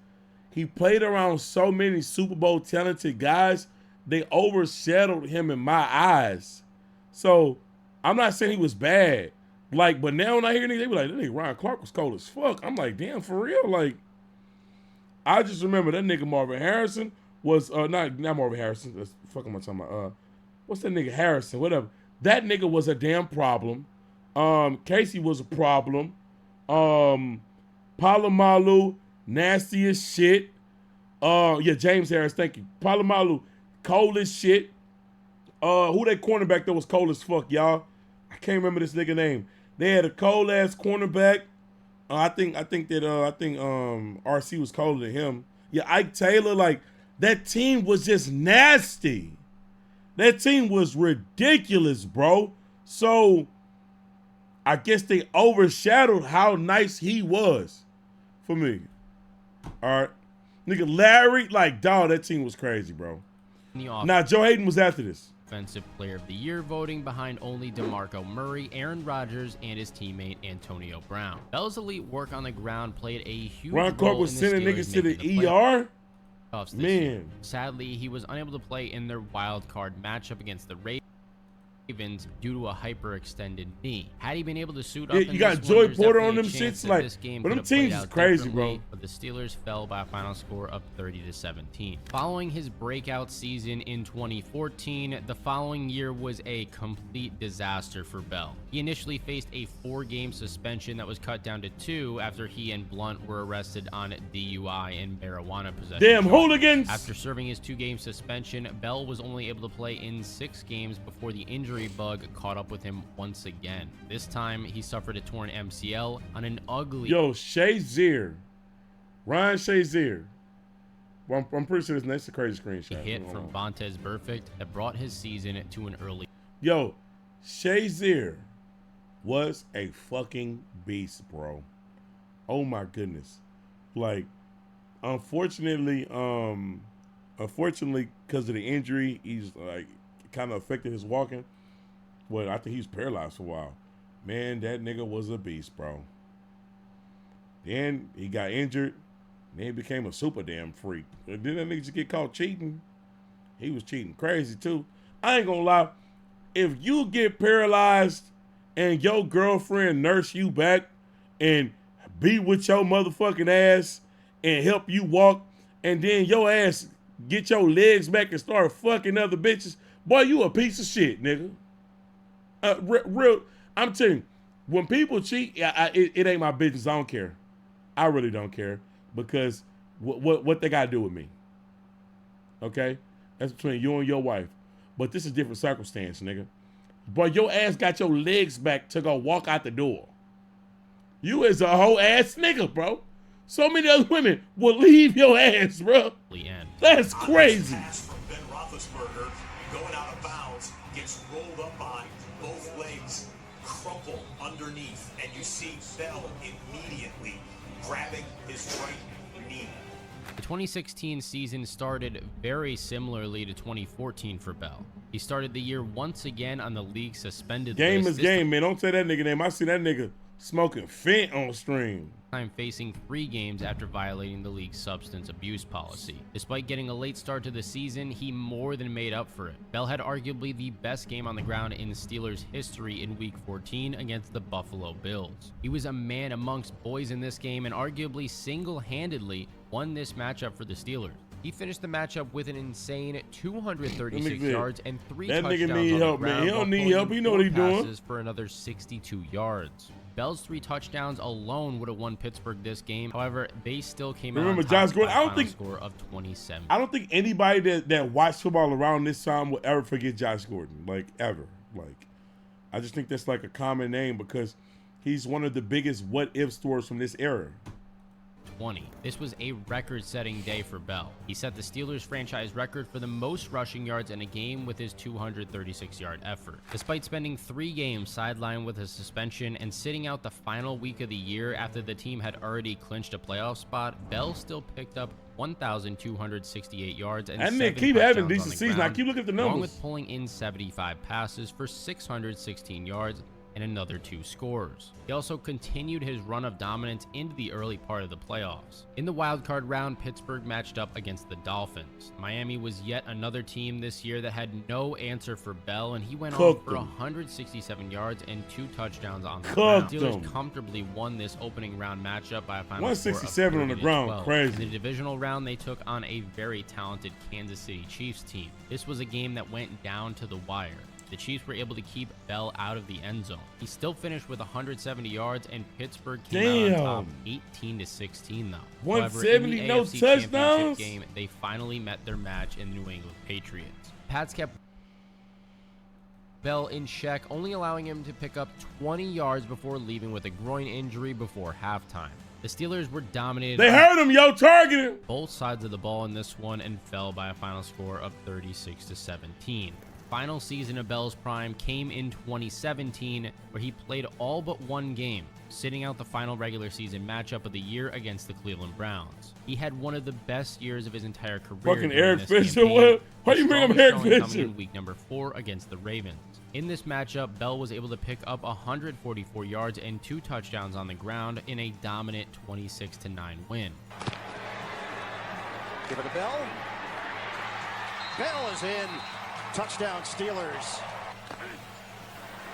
he played around so many Super Bowl talented guys, they overshadowed him in my eyes. So I'm not saying he was bad. But now when I hear niggas, they be like, that nigga Ryan Clark was cold as fuck. I'm like, damn, for real? I just remember that nigga Marvin Harrison was, not Marvin Harrison, that's the fuck am I talking about? What's that nigga Harrison, whatever. That nigga was a damn problem. Casey was a problem. Palomalu, nasty as shit. Yeah, James Harris, thank you. Palomalu, cold as shit. Who that cornerback that was cold as fuck, y'all? I can't remember this nigga name. They had a cold ass cornerback. I think RC was colder than him. Yeah, Ike Taylor, that team was just nasty. That team was ridiculous, bro. So I guess they overshadowed how nice he was for me. All right. Nigga, Larry, dog, that team was crazy, bro. Now, Joe Hayden was after this. Offensive Player of the Year voting behind only DeMarco Murray, Aaron Rodgers, and his teammate Antonio Brown. Bell's elite work on the ground played a huge Ron Clark role was in the sending Steelers niggas to making the ER? playoffs this Man. year. Sadly, he was unable to play in their wild card matchup against the Ravens due to a hyperextended knee. Had he been able to suit up, You got Joy Porter on them shits, like, but them teams is crazy, bro. But the Steelers fell by a final score of 30-17. Following his breakout season in 2014, the following year was a complete disaster for Bell. He initially faced a 4-game suspension that was cut down to 2 after he and Blunt were arrested on DUI and marijuana possession. Damn hooligans! After serving his 2-game suspension, Bell was only able to play in 6 games before the injury bug caught up with him once again. This time, he suffered a torn MCL on an ugly... Yo, Shazier. Ryan Shazier. Well, I'm pretty sure that's a crazy screenshot. hit from Vontaze Burfict that brought his season to an early... Yo, Shazier was a fucking beast, bro. Oh my goodness. Like, unfortunately, because of the injury, he's like kind of affected his walking. Well, I think he was paralyzed for a while. Man, that nigga was a beast, bro. Then he got injured. Then he became a super damn freak. And then that nigga just get caught cheating. He was cheating crazy too. I ain't gonna lie. If you get paralyzed and your girlfriend nurse you back and be with your motherfucking ass and help you walk, and then your ass get your legs back and start fucking other bitches, boy, you a piece of shit, nigga. Real, I'm telling you, when people cheat, it ain't my business. I don't care. I really don't care, because what they gotta do with me? Okay, that's between you and your wife. But this is a different circumstance, nigga. But your ass got your legs back to go walk out the door. You is a whole ass nigga, bro. So many other women will leave your ass, bro. That's crazy. Ben Roethlisberger going out of bounds, gets rolled up on, both legs crumple underneath, and you see Bell immediately grabbing his right knee. The 2016 season started very similarly to 2014 for Bell. He started the year once again on the league suspended list. Game is game, man. Don't say that nigga name. I see that nigga smoking Fent on stream. Time facing 3 games after violating the league's substance abuse policy. Despite getting a late start to the season, he more than made up for it. Bell had arguably the best game on the ground in Steelers history in Week 14 against the Buffalo Bills. He was a man amongst boys in this game and arguably single-handedly won this matchup for the Steelers. He finished the matchup with an insane 236 yards and 3 touchdowns nigga need help, man. He don't need help. He know what he doing. For another 62 yards. Bell's 3 touchdowns alone would have won Pittsburgh this game. However, they still came out on top Josh Gordon. by a final score of 27. I don't think anybody that watched football around this time will ever forget Josh Gordon, like ever. Like, I just think that's like a common name because he's one of the biggest what-if stories from this era. This was a record-setting day for Bell. He set the Steelers franchise record for the most rushing yards in a game with his 236-yard effort. Despite spending 3 games sidelined with a suspension and sitting out the final week of the year after the team had already clinched a playoff spot, Bell still picked up 1,268 yards and 7 keep having decent season. I ground, keep looking at the along numbers. with pulling in 75 passes for 616 yards and another 2 scores. He also continued his run of dominance into the early part of the playoffs. In the wildcard round, Pittsburgh matched up against the Dolphins. Miami was yet another team this year that had no answer for Bell, and he went on for 167 yards and 2 touchdowns on the ground. Steelers comfortably won this opening round matchup by a final 167 on the ground, crazy. In the divisional round, they took on a very talented Kansas City Chiefs team. This was a game that went down to the wire. The Chiefs were able to keep Bell out of the end zone. He still finished with 170 yards, and Pittsburgh came out on top 18-16 though. 170, However, in the no AFC touchdowns? Championship game, they finally met their match in the New England Patriots. Pats kept Bell in check, only allowing him to pick up 20 yards before leaving with a groin injury before halftime. The Steelers were dominated. They heard him, yo, targeting both sides of the ball in this one and fell by a final score of 36-17. Final season of Bell's prime came in 2017, where he played all but 1 game. sitting out the final regular season matchup of the year against the Cleveland Browns. He had one of the best years of his entire career. Fucking Eric Fisher, why you bring up Eric Fisher? Coming in week number 4 against the Ravens. In this matchup, Bell was able to pick up 144 yards and 2 touchdowns on the ground in a dominant 26-9 win. Give it to Bell. Bell is in. Touchdown Steelers.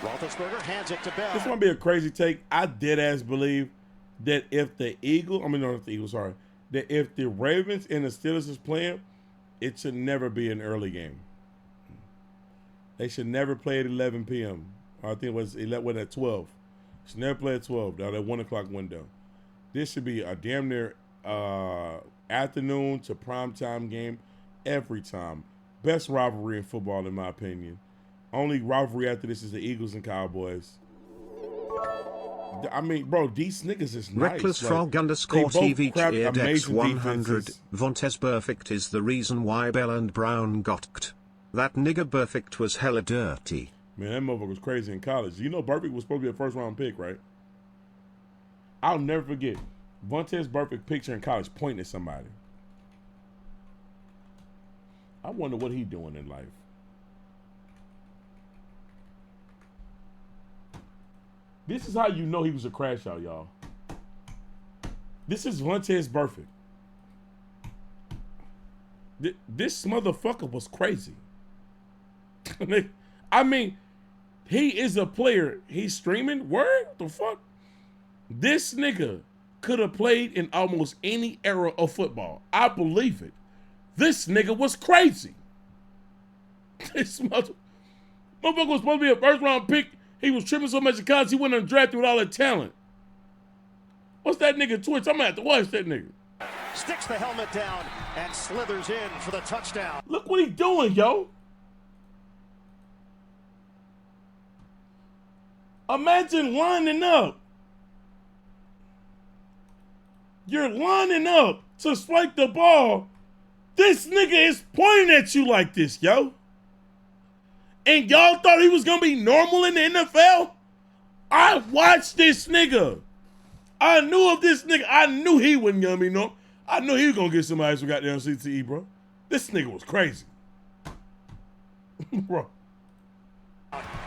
Roethlisberger hands it to Bell. This might be a crazy take. I dead ass believe that if the that if the Ravens and the Steelers is playing, it should never be an early game. They should never play at 11 p.m. I think it was at 12. Should never play at 12. Now that 1 o'clock window. This should be a damn near afternoon to primetime game every time. Best rivalry in football, in my opinion. Only rivalry after this is the Eagles and Cowboys. I mean, bro, these niggas is nice. Reckless Frog underscore TV cheered X100. Vontaze Perfect is the reason why Bell and Brown got cut. That nigga Perfect was hella dirty. Man, that motherfucker was crazy in college. You know Perfect was supposed to be a first-round pick, right? I'll never forget Vontaze Perfect picture in college pointing at somebody. I wonder what he doing in life. This is how you know he was a crash out, y'all. This is Vontaze Perfect. This motherfucker was crazy. I mean, he is a player. He's streaming. Word? What the fuck? This nigga could have played in almost any era of football. I believe it. This nigga was crazy. This motherfucker was supposed to be a first-round pick. He was tripping so much in college, he went undrafted with all that talent. What's that nigga Twitch? I'm going to have to watch that nigga. Sticks the helmet down and slithers in for the touchdown. Look what he doing, yo. Imagine lining up. You're lining up to strike the ball. This nigga is pointing at you like this, yo. And y'all thought he was going to be normal in the NFL? I watched this nigga. I knew of this nigga. I knew he wasn't going to be normal. I knew he was going to get somebody who got down CTE, bro. This nigga was crazy. Bro.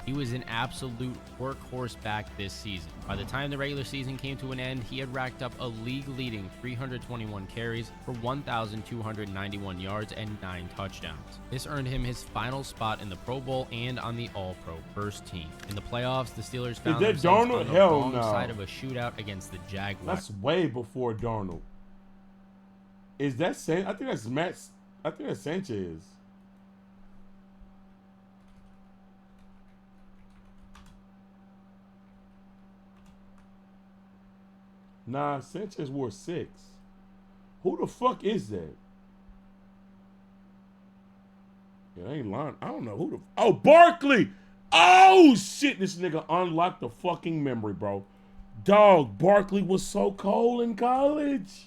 He was an absolute workhorse back this season. By the time the regular season came to an end, he had racked up a league-leading 321 carries for 1,291 yards and 9 touchdowns. This earned him his final spot in the Pro Bowl and on the All-Pro first team. In the playoffs, the Steelers found themselves on the wrong side of a shootout against the Jaguars. That's way before Darnold. Is that Sanchez? I think that's Matt. I think that's Sanchez. Nah, Sanchez wore 6. Who the fuck is that? Yeah, I ain't lying. I don't know who the. Oh, Barkley! Oh shit! This nigga unlocked the fucking memory, bro. Dog, Barkley was so cold in college.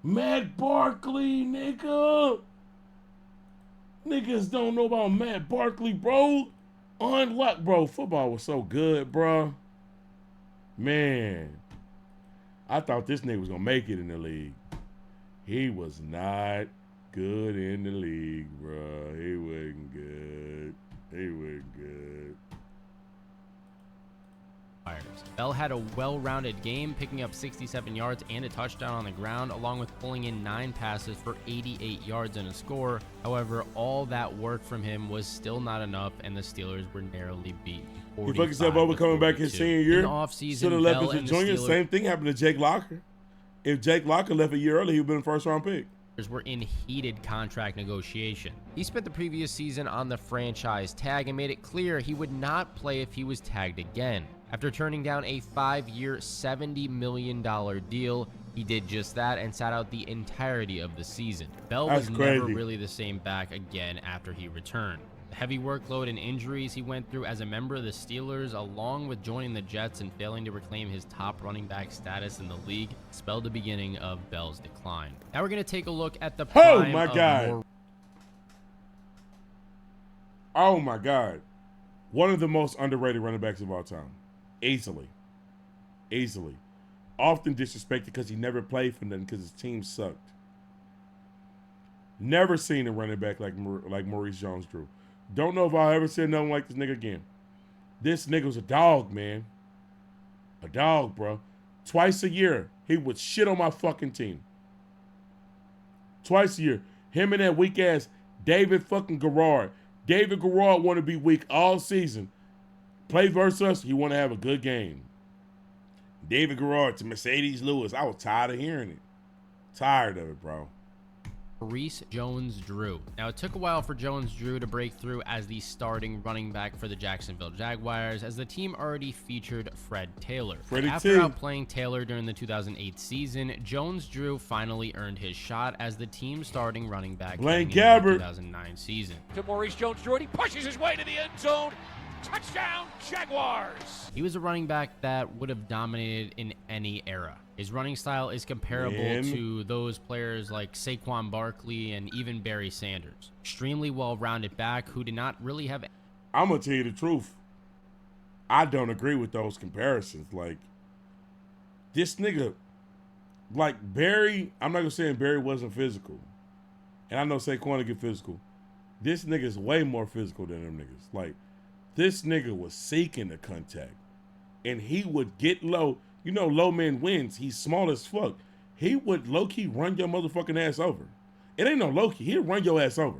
Matt Barkley, nigga. Niggas don't know about Matt Barkley, bro. Unlocked, bro. Football was so good, bro. Man, I thought this nigga was going to make it in the league. He was not good in the league, bro. He wasn't good. He wasn't good. Bell had a well-rounded game, picking up 67 yards and a touchdown on the ground, along with pulling in 9 passes for 88 yards and a score. However, all that work from him was still not enough, and the Steelers were narrowly beat. He fucked himself over coming back his senior year. In the offseason, should have left as a junior. Same thing happened to Jake Locker. If Jake Locker left a year early, he would have been a first-round pick. Were in heated contract negotiation. He spent the previous season on the franchise tag and made it clear he would not play if he was tagged again. After turning down a 5-year, $70 million deal, he did just that and sat out the entirety of the season. Bell was never really the same back again after he returned. The heavy workload and injuries he went through as a member of the Steelers, along with joining the Jets and failing to reclaim his top running back status in the league, spelled the beginning of Bell's decline. Now we're going to take a look at the prime Oh my God. Oh my God. One of the most underrated running backs of all time. Easily. Often disrespected because he never played for nothing because his team sucked. Never seen a running back like Maurice Jones-Drew. Don't know if I'll ever see nothing like this nigga again. This nigga was a dog, man. A dog, bro. Twice a year, he would shit on my fucking team. Twice a year. Him and that weak ass David fucking Garrard. David Garrard want to be weak all season. Play versus us, he want to have a good game. David Garrard to Mercedes Lewis. I was tired of hearing it. Tired of it, bro. Maurice Jones-Drew. Now, it took a while for Jones-Drew to break through as the starting running back for the Jacksonville Jaguars, as the team already featured Fred Taylor. After outplaying Taylor during the 2008 season, Jones-Drew finally earned his shot as the team's starting running back in the 2009 season. To Maurice Jones-Drew, and he pushes his way to the end zone. Touchdown, Jaguars! He was a running back that would have dominated in any era. His running style is comparable to those players like Saquon Barkley and even Barry Sanders. Extremely well-rounded back who did not really have... I'm going to tell you the truth. I don't agree with those comparisons. Like, this nigga, like Barry, I'm not going to say Barry wasn't physical. And I know Saquon to get physical. This nigga is way more physical than them niggas. Like, this nigga was seeking the contact. And he would get low. You know, low man wins. He's small as fuck. He would low-key run your motherfucking ass over. It ain't no low-key. He'll run your ass over.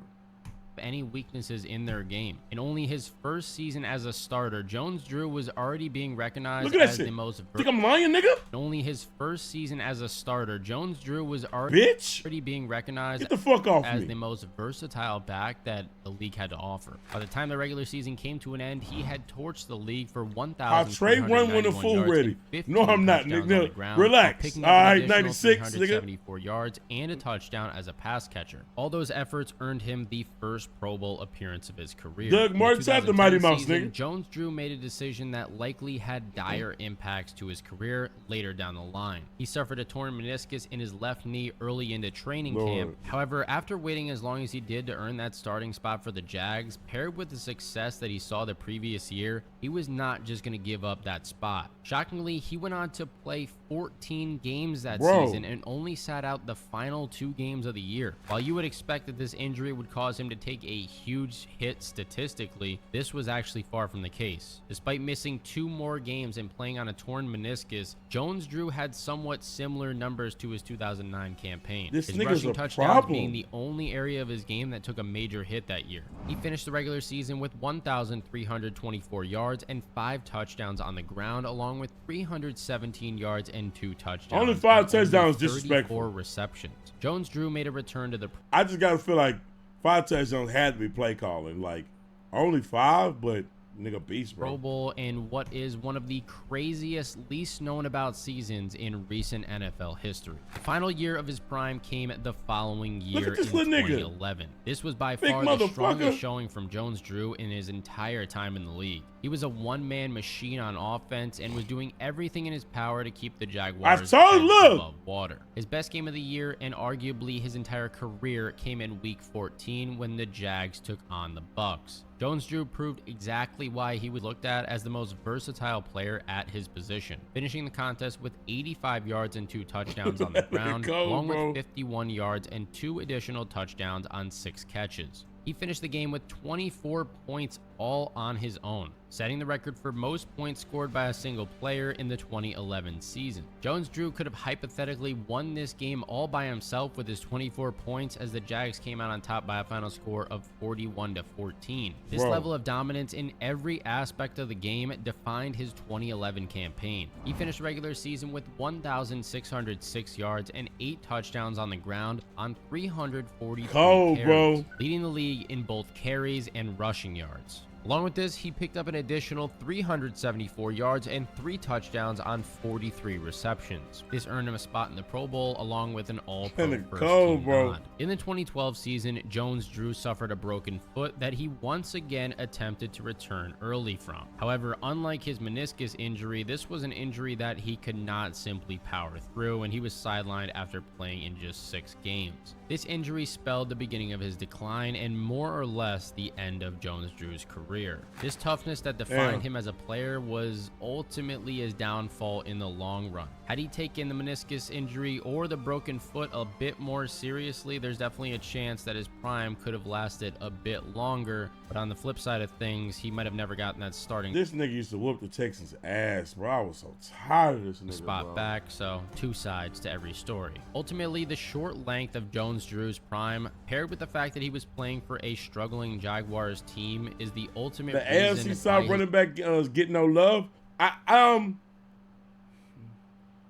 Any weaknesses in their game. In only his first season as a starter, Jones-Drew was already being recognized as the most... Think I'm lying, nigga? In only his first season as a starter, Jones-Drew was already being recognized Get the fuck off as me. the most versatile back that the league had to offer. By the time the regular season came to an end, he had torched the league for 1,000. Trey run when the fool ready. No, I'm not, nigga. Relax. All right, 96, nigga. 74 yards and a touchdown as a pass catcher. All those efforts earned him the first Pro Bowl appearance of his career. Doug Martin's at the Mighty Mouse, nigga. Jones-Drew made a decision that likely had dire impacts to his career later down the line. He suffered a torn meniscus in his left knee early into training camp. However, after waiting as long as he did to earn that starting spot for the Jags, paired with the success that he saw the previous year, he was not just going to give up that spot. Shockingly, he went on to play 14 games that season and only sat out the final 2 games of the year. While you would expect that this injury would cause him to take a huge hit statistically, this was actually far from the case. Despite missing 2 more games and playing on a torn meniscus, Jones-Drew had somewhat similar numbers to his 2009 campaign. His rushing touchdowns being the only area of his game that took a major hit that year. He finished the regular season with 1,324 yards and 5 touchdowns on the ground, along with 317 yards and 2 touchdowns. Only 5 touchdowns, disrespectful. 34 receptions. Jones-Drew made a return to the... I just gotta feel like 5 touchdowns had to be play calling. Like, only 5, but nigga beast, bro. Pro Bowl in what is one of the craziest, least known about seasons in recent NFL history. The final year of his prime came the following year in 2011. This was by far the strongest showing from Jones-Drew in his entire time in the league. He was a one-man machine on offense and was doing everything in his power to keep the Jaguars above water. His best game of the year and arguably his entire career came in Week 14 when the Jags took on the Bucks. Jones-Drew proved exactly why he was looked at as the most versatile player at his position, finishing the contest with 85 yards and 2 touchdowns on the ground, along with 51 yards and 2 additional touchdowns on 6 catches. He finished the game with 24 points all on his own, setting the record for most points scored by a single player in the 2011 season. Jones-Drew could have hypothetically won this game all by himself with his 24 points as the Jags came out on top by a final score of 41-14. This level of dominance in every aspect of the game defined his 2011 campaign. He finished the regular season with 1,606 yards and 8 touchdowns on the ground on 343 carries, leading the league in both carries and rushing yards. Along with this, he picked up an additional 374 yards and 3 touchdowns on 43 receptions. This earned him a spot in the Pro Bowl along with an All-Pro first team nod. In the 2012 season, Jones-Drew suffered a broken foot that he once again attempted to return early from. However, unlike his meniscus injury, this was an injury that he could not simply power through, and he was sidelined after playing in just 6 games. This injury spelled the beginning of his decline and more or less the end of Jones-Drew's career. career. This toughness that defined him as a player was ultimately his downfall in the long run. Had he taken the meniscus injury or the broken foot a bit more seriously, there's definitely a chance that his prime could have lasted a bit longer. But on the flip side of things, he might have never gotten that starting. This nigga used to whoop the Texans' ass, bro. I was so tired of this nigga, spot bro. back, so two sides to every story. Ultimately, the short length of Jones-Drew's prime, paired with the fact that he was playing for a struggling Jaguars team, is the ultimate reason AFC South running back getting no love. I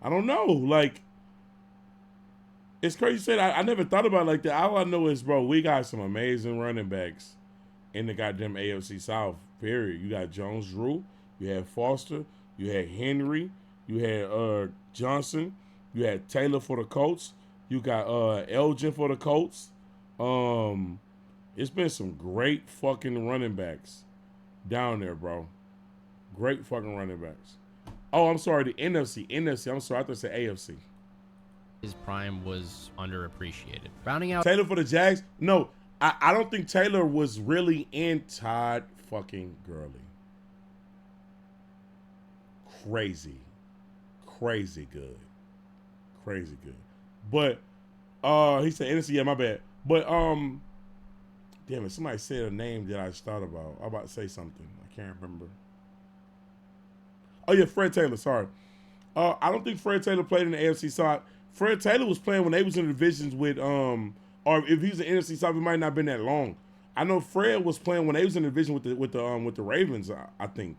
don't know. Like, it's crazy to say that. I never thought about it like that. All I know is, bro, we got some amazing running backs in the goddamn AFC South, period. You got Jones-Drew, you had Foster, you had Henry, you had Johnson, you had Taylor for the Colts, you got Elgin for the Colts. It's been some great fucking running backs down there, bro. Great fucking running backs. Oh, I'm sorry, the NFC. I'm sorry, I thought it said AFC. His prime was underappreciated. Rounding out Taylor for the Jags? No, I don't think Taylor was really in Todd fucking Gurley. Crazy good. But he said NFC, yeah, my bad. But damn it, somebody said a name that I just thought about. I'm about to say something. I can't remember. Oh yeah, Fred Taylor, sorry. I don't think Fred Taylor played in the AFC South. Fred Taylor was playing when they was in the divisions with or if he was in the NFC South, it might not have been that long. I know Fred was playing when they was in the division with the Ravens, I think.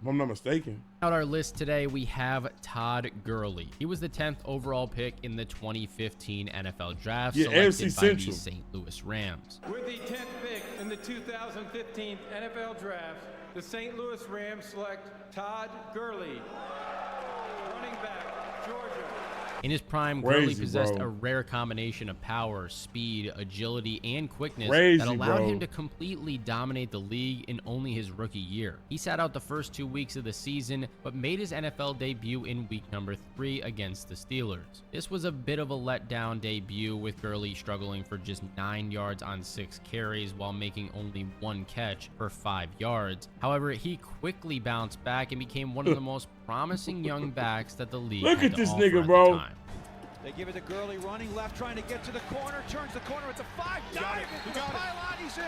If I'm not mistaken. Out our list today, we have Todd Gurley. He was the 10th overall pick in the 2015 NFL Draft, selected by the St. Louis Rams. With the 10th pick in the 2015 NFL Draft, the St. Louis Rams select Todd Gurley, running back, Georgia. In his prime, Gurley possessed a rare combination of power, speed, agility, and quickness that allowed him to completely dominate the league in only his rookie year. He sat out the first 2 weeks of the season, but made his NFL debut in week number 3 against the Steelers. This was a bit of a letdown debut, with Gurley struggling for just 9 yards on 6 carries while making only 1 catch for 5 yards. However, he quickly bounced back and became one of the most promising young backs that the league had to offer at the time. Look at this nigga, bro. They give it to Gurley, running left, trying to get to the corner, turns the corner, it's a 5, dive into the pylon, he's in.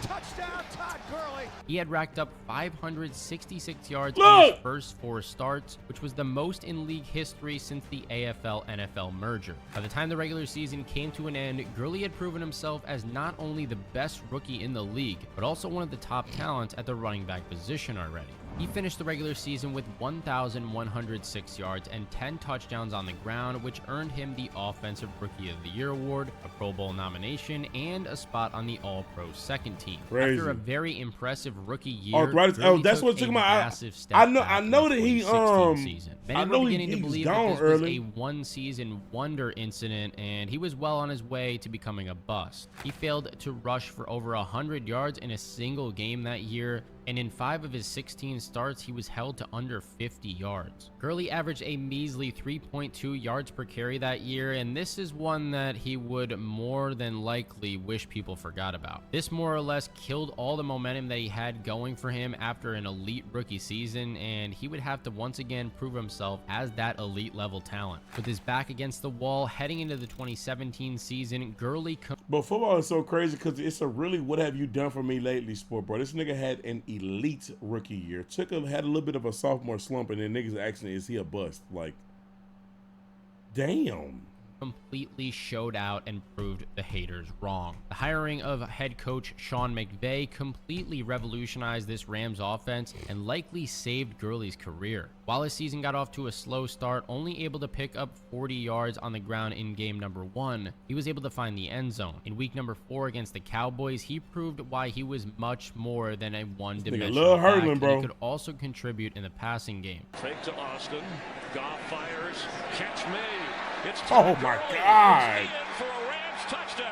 Touchdown, Todd Gurley. He had racked up 566 yards in his first 4 starts, which was the most in league history since the AFL-NFL merger. By the time the regular season came to an end, Gurley had proven himself as not only the best rookie in the league, but also one of the top talents at the running back position already. He finished the regular season with 1,106 yards and 10 touchdowns on the ground, which earned him the Offensive Rookie of the Year award, a Pro Bowl nomination, and a spot on the All-Pro second team. Crazy. After a very impressive rookie year, that's what took my. I know that he season. Many were beginning to believe that this was a one-season wonder incident, and he was well on his way to becoming a bust. He failed to rush for over 100 yards in a single game that year, and in 5 of his 16 starts, he was held to under 50 yards. Gurley averaged a measly 3.2 yards per carry that year, and this is one that he would more than likely wish people forgot about. This more or less killed all the momentum that he had going for him after an elite rookie season, and he would have to once again prove himself as that elite level talent. With his back against the wall heading into the 2017 season, Gurley... But football is so crazy because it's a really what have you done for me lately sport, bro. This nigga had an elite rookie year. Had a little bit of a sophomore slump, and then niggas asking, is he a bust? Like, damn. Completely showed out and proved the haters wrong. The hiring of head coach Sean McVay completely revolutionized this Rams offense and likely saved Gurley's career. While his season got off to a slow start, only able to pick up 40 yards on the ground in game number 1, he was able to find the end zone. In week number 4 against the Cowboys, he proved why he was much more than a one-dimensional back, and he could also contribute in the passing game. Fake to Austin, Goff fires, catch made. Oh my God! For a Rams touchdown.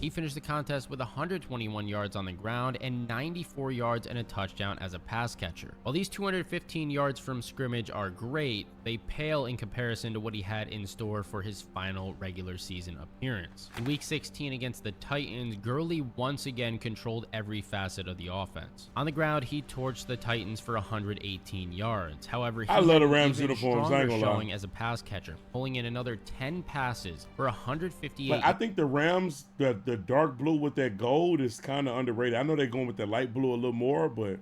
He finished the contest with 121 yards on the ground and 94 yards and a touchdown as a pass catcher. While these 215 yards from scrimmage are great, they pale in comparison to what he had in store for his final regular season appearance. In Week 16 against the Titans, Gurley once again controlled every facet of the offense. On the ground, he torched the Titans for 118 yards. However, he I love the had Rams an even uniforms, I ain't stronger gonna lie. showing as a pass catcher, pulling in another 10 passes for 158. But I think the Rams, the dark blue with that gold is kind of underrated. I know they're going with the light blue a little more, but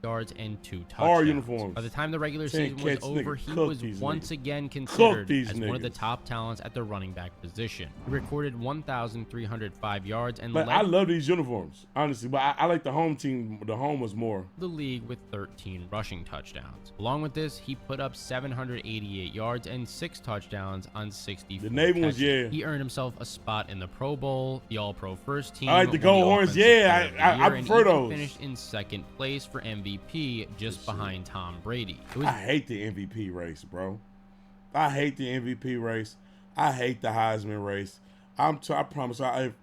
yards and 2 touchdowns. Our uniforms. By the time the regular season was over, he was once again Cook considered these as one of the niggas. top talents at the running back position. He recorded 1,305 yards and But led I love these uniforms, honestly. But I like the home team. The home was more. the league with 13 rushing touchdowns. Along with this, he put up 788 yards and 6 touchdowns on 64 The Navy ones, catches. yeah. He earned himself a spot in the Pro Bowl, the All-Pro First Team. I like the won Gold Horns, Offensive yeah, Player of the I Year, and prefer even those. finished in second place for MVP, just behind Tom Brady. It was I hate the MVP race, bro. I hate the MVP race. I hate the Heisman race. I promise. I'm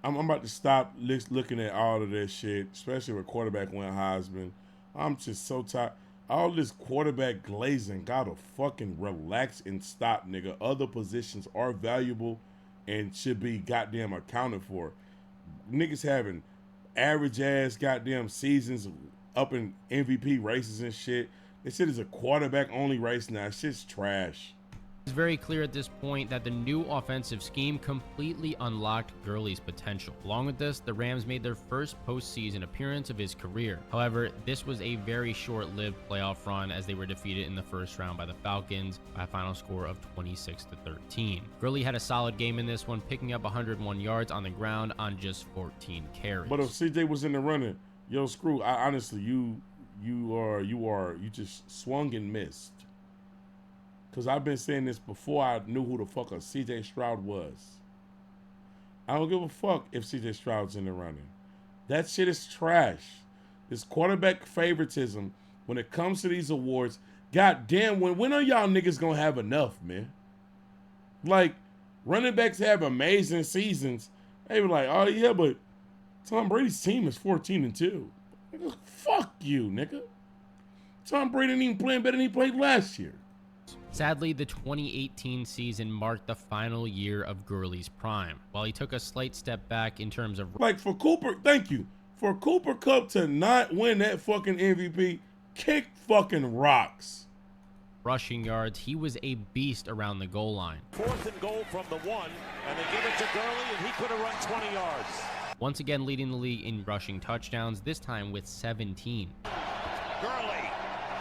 about to stop looking at all of this shit, especially with quarterback win Heisman. I'm just so tired. All this quarterback glazing, gotta fucking relax and stop, nigga. Other positions are valuable and should be goddamn accounted for. Niggas having average ass goddamn seasons up in MVP races and shit. This shit is a quarterback only race now. Shit's trash. It's very clear at this point that the new offensive scheme completely unlocked Gurley's potential. Along with this, the Rams made their first postseason appearance of his career. However, this was a very short-lived playoff run as they were defeated in the first round by the Falcons by a final score of 26-13. Gurley had a solid game in this one, picking up 101 yards on the ground on just 14 carries. But if CJ was in the running, yo, screw. Honestly, you just swung and missed. Because I've been saying this before I knew who the fuck a CJ Stroud was. I don't give a fuck if CJ Stroud's in the running. That shit is trash. This quarterback favoritism, when it comes to these awards, goddamn, when are y'all niggas gonna have enough, man? Like, running backs have amazing seasons. They were like, oh yeah, but Tom Brady's team is 14-2. Nigga, fuck you, nigga. Tom Brady ain't even playing better than he played last year. Sadly, the 2018 season marked the final year of Gurley's prime. While he took a slight step back in terms of Like for Cooper, thank you. For Cooper Kupp to not win that fucking MVP, kick fucking rocks. rushing yards, he was a beast around the goal line. 4th and goal from the 1, and they give it to Gurley, and he could have run 20 yards. Once again leading the league in rushing touchdowns, this time with 17. Gurley,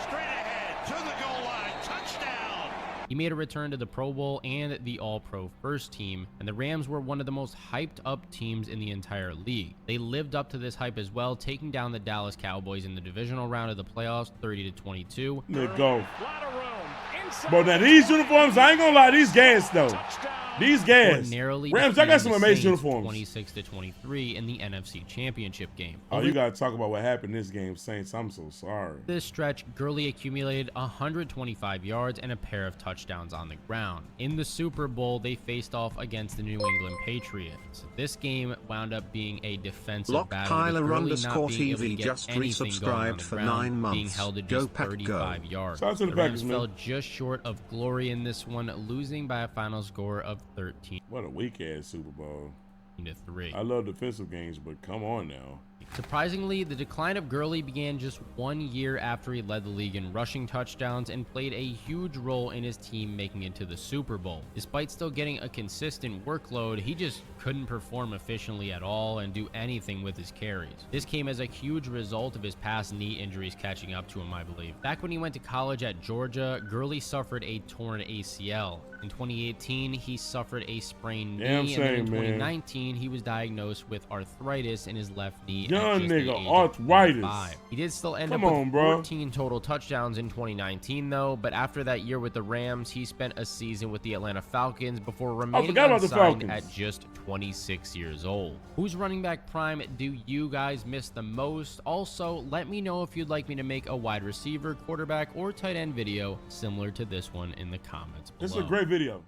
straight ahead, to the goal line, touchdown! He made a return to the Pro Bowl and the All-Pro First Team, and the Rams were one of the most hyped-up teams in the entire league. They lived up to this hype as well, taking down the Dallas Cowboys in the divisional round of the playoffs 30-22. Let go. Bro, now these uniforms, I ain't gonna lie, these gas though. These gas. Ordinarily Rams, I got some defeated the amazing Saints uniforms. 26-23 in the NFC Championship game. Oh, you gotta talk about what happened in this game, Saints. I'm so sorry. This stretch, Gurley accumulated 125 yards and a pair of touchdowns on the ground. In the Super Bowl, they faced off against the New England Patriots. This game wound up being a defensive battle, with Gurley not being able to TV get just anything going on resubscribed the for ground, 9 months. being held to Go just Pack, 35 go. yards. Shout out to the The Packers, Rams man. fell just short of glory in this one, losing by a final score of 13-3. What a weak ass Super Bowl. I love defensive games, but come on now. Surprisingly, the decline of Gurley began just 1 year after he led the league in rushing touchdowns and played a huge role in his team making it to the Super Bowl. Despite still getting a consistent workload, he just couldn't perform efficiently at all and do anything with his carries. This came as a huge result of his past knee injuries catching up to him, I believe. Back when he went to college at Georgia, Gurley suffered a torn ACL. In 2018, he suffered a sprained knee, and then in 2019, he was diagnosed with arthritis in his left knee. Young nigga, arthritis. He did still end Come up on, with bro. 14 total touchdowns in 2019, though. But after that year with the Rams, he spent a season with the Atlanta Falcons before remaining forgot about the unsigned Falcons. at just 26 years old. Whose running back prime do you guys miss the most? Also, let me know if you'd like me to make a wide receiver, quarterback, or tight end video similar to this one in the comments below. This is a great video.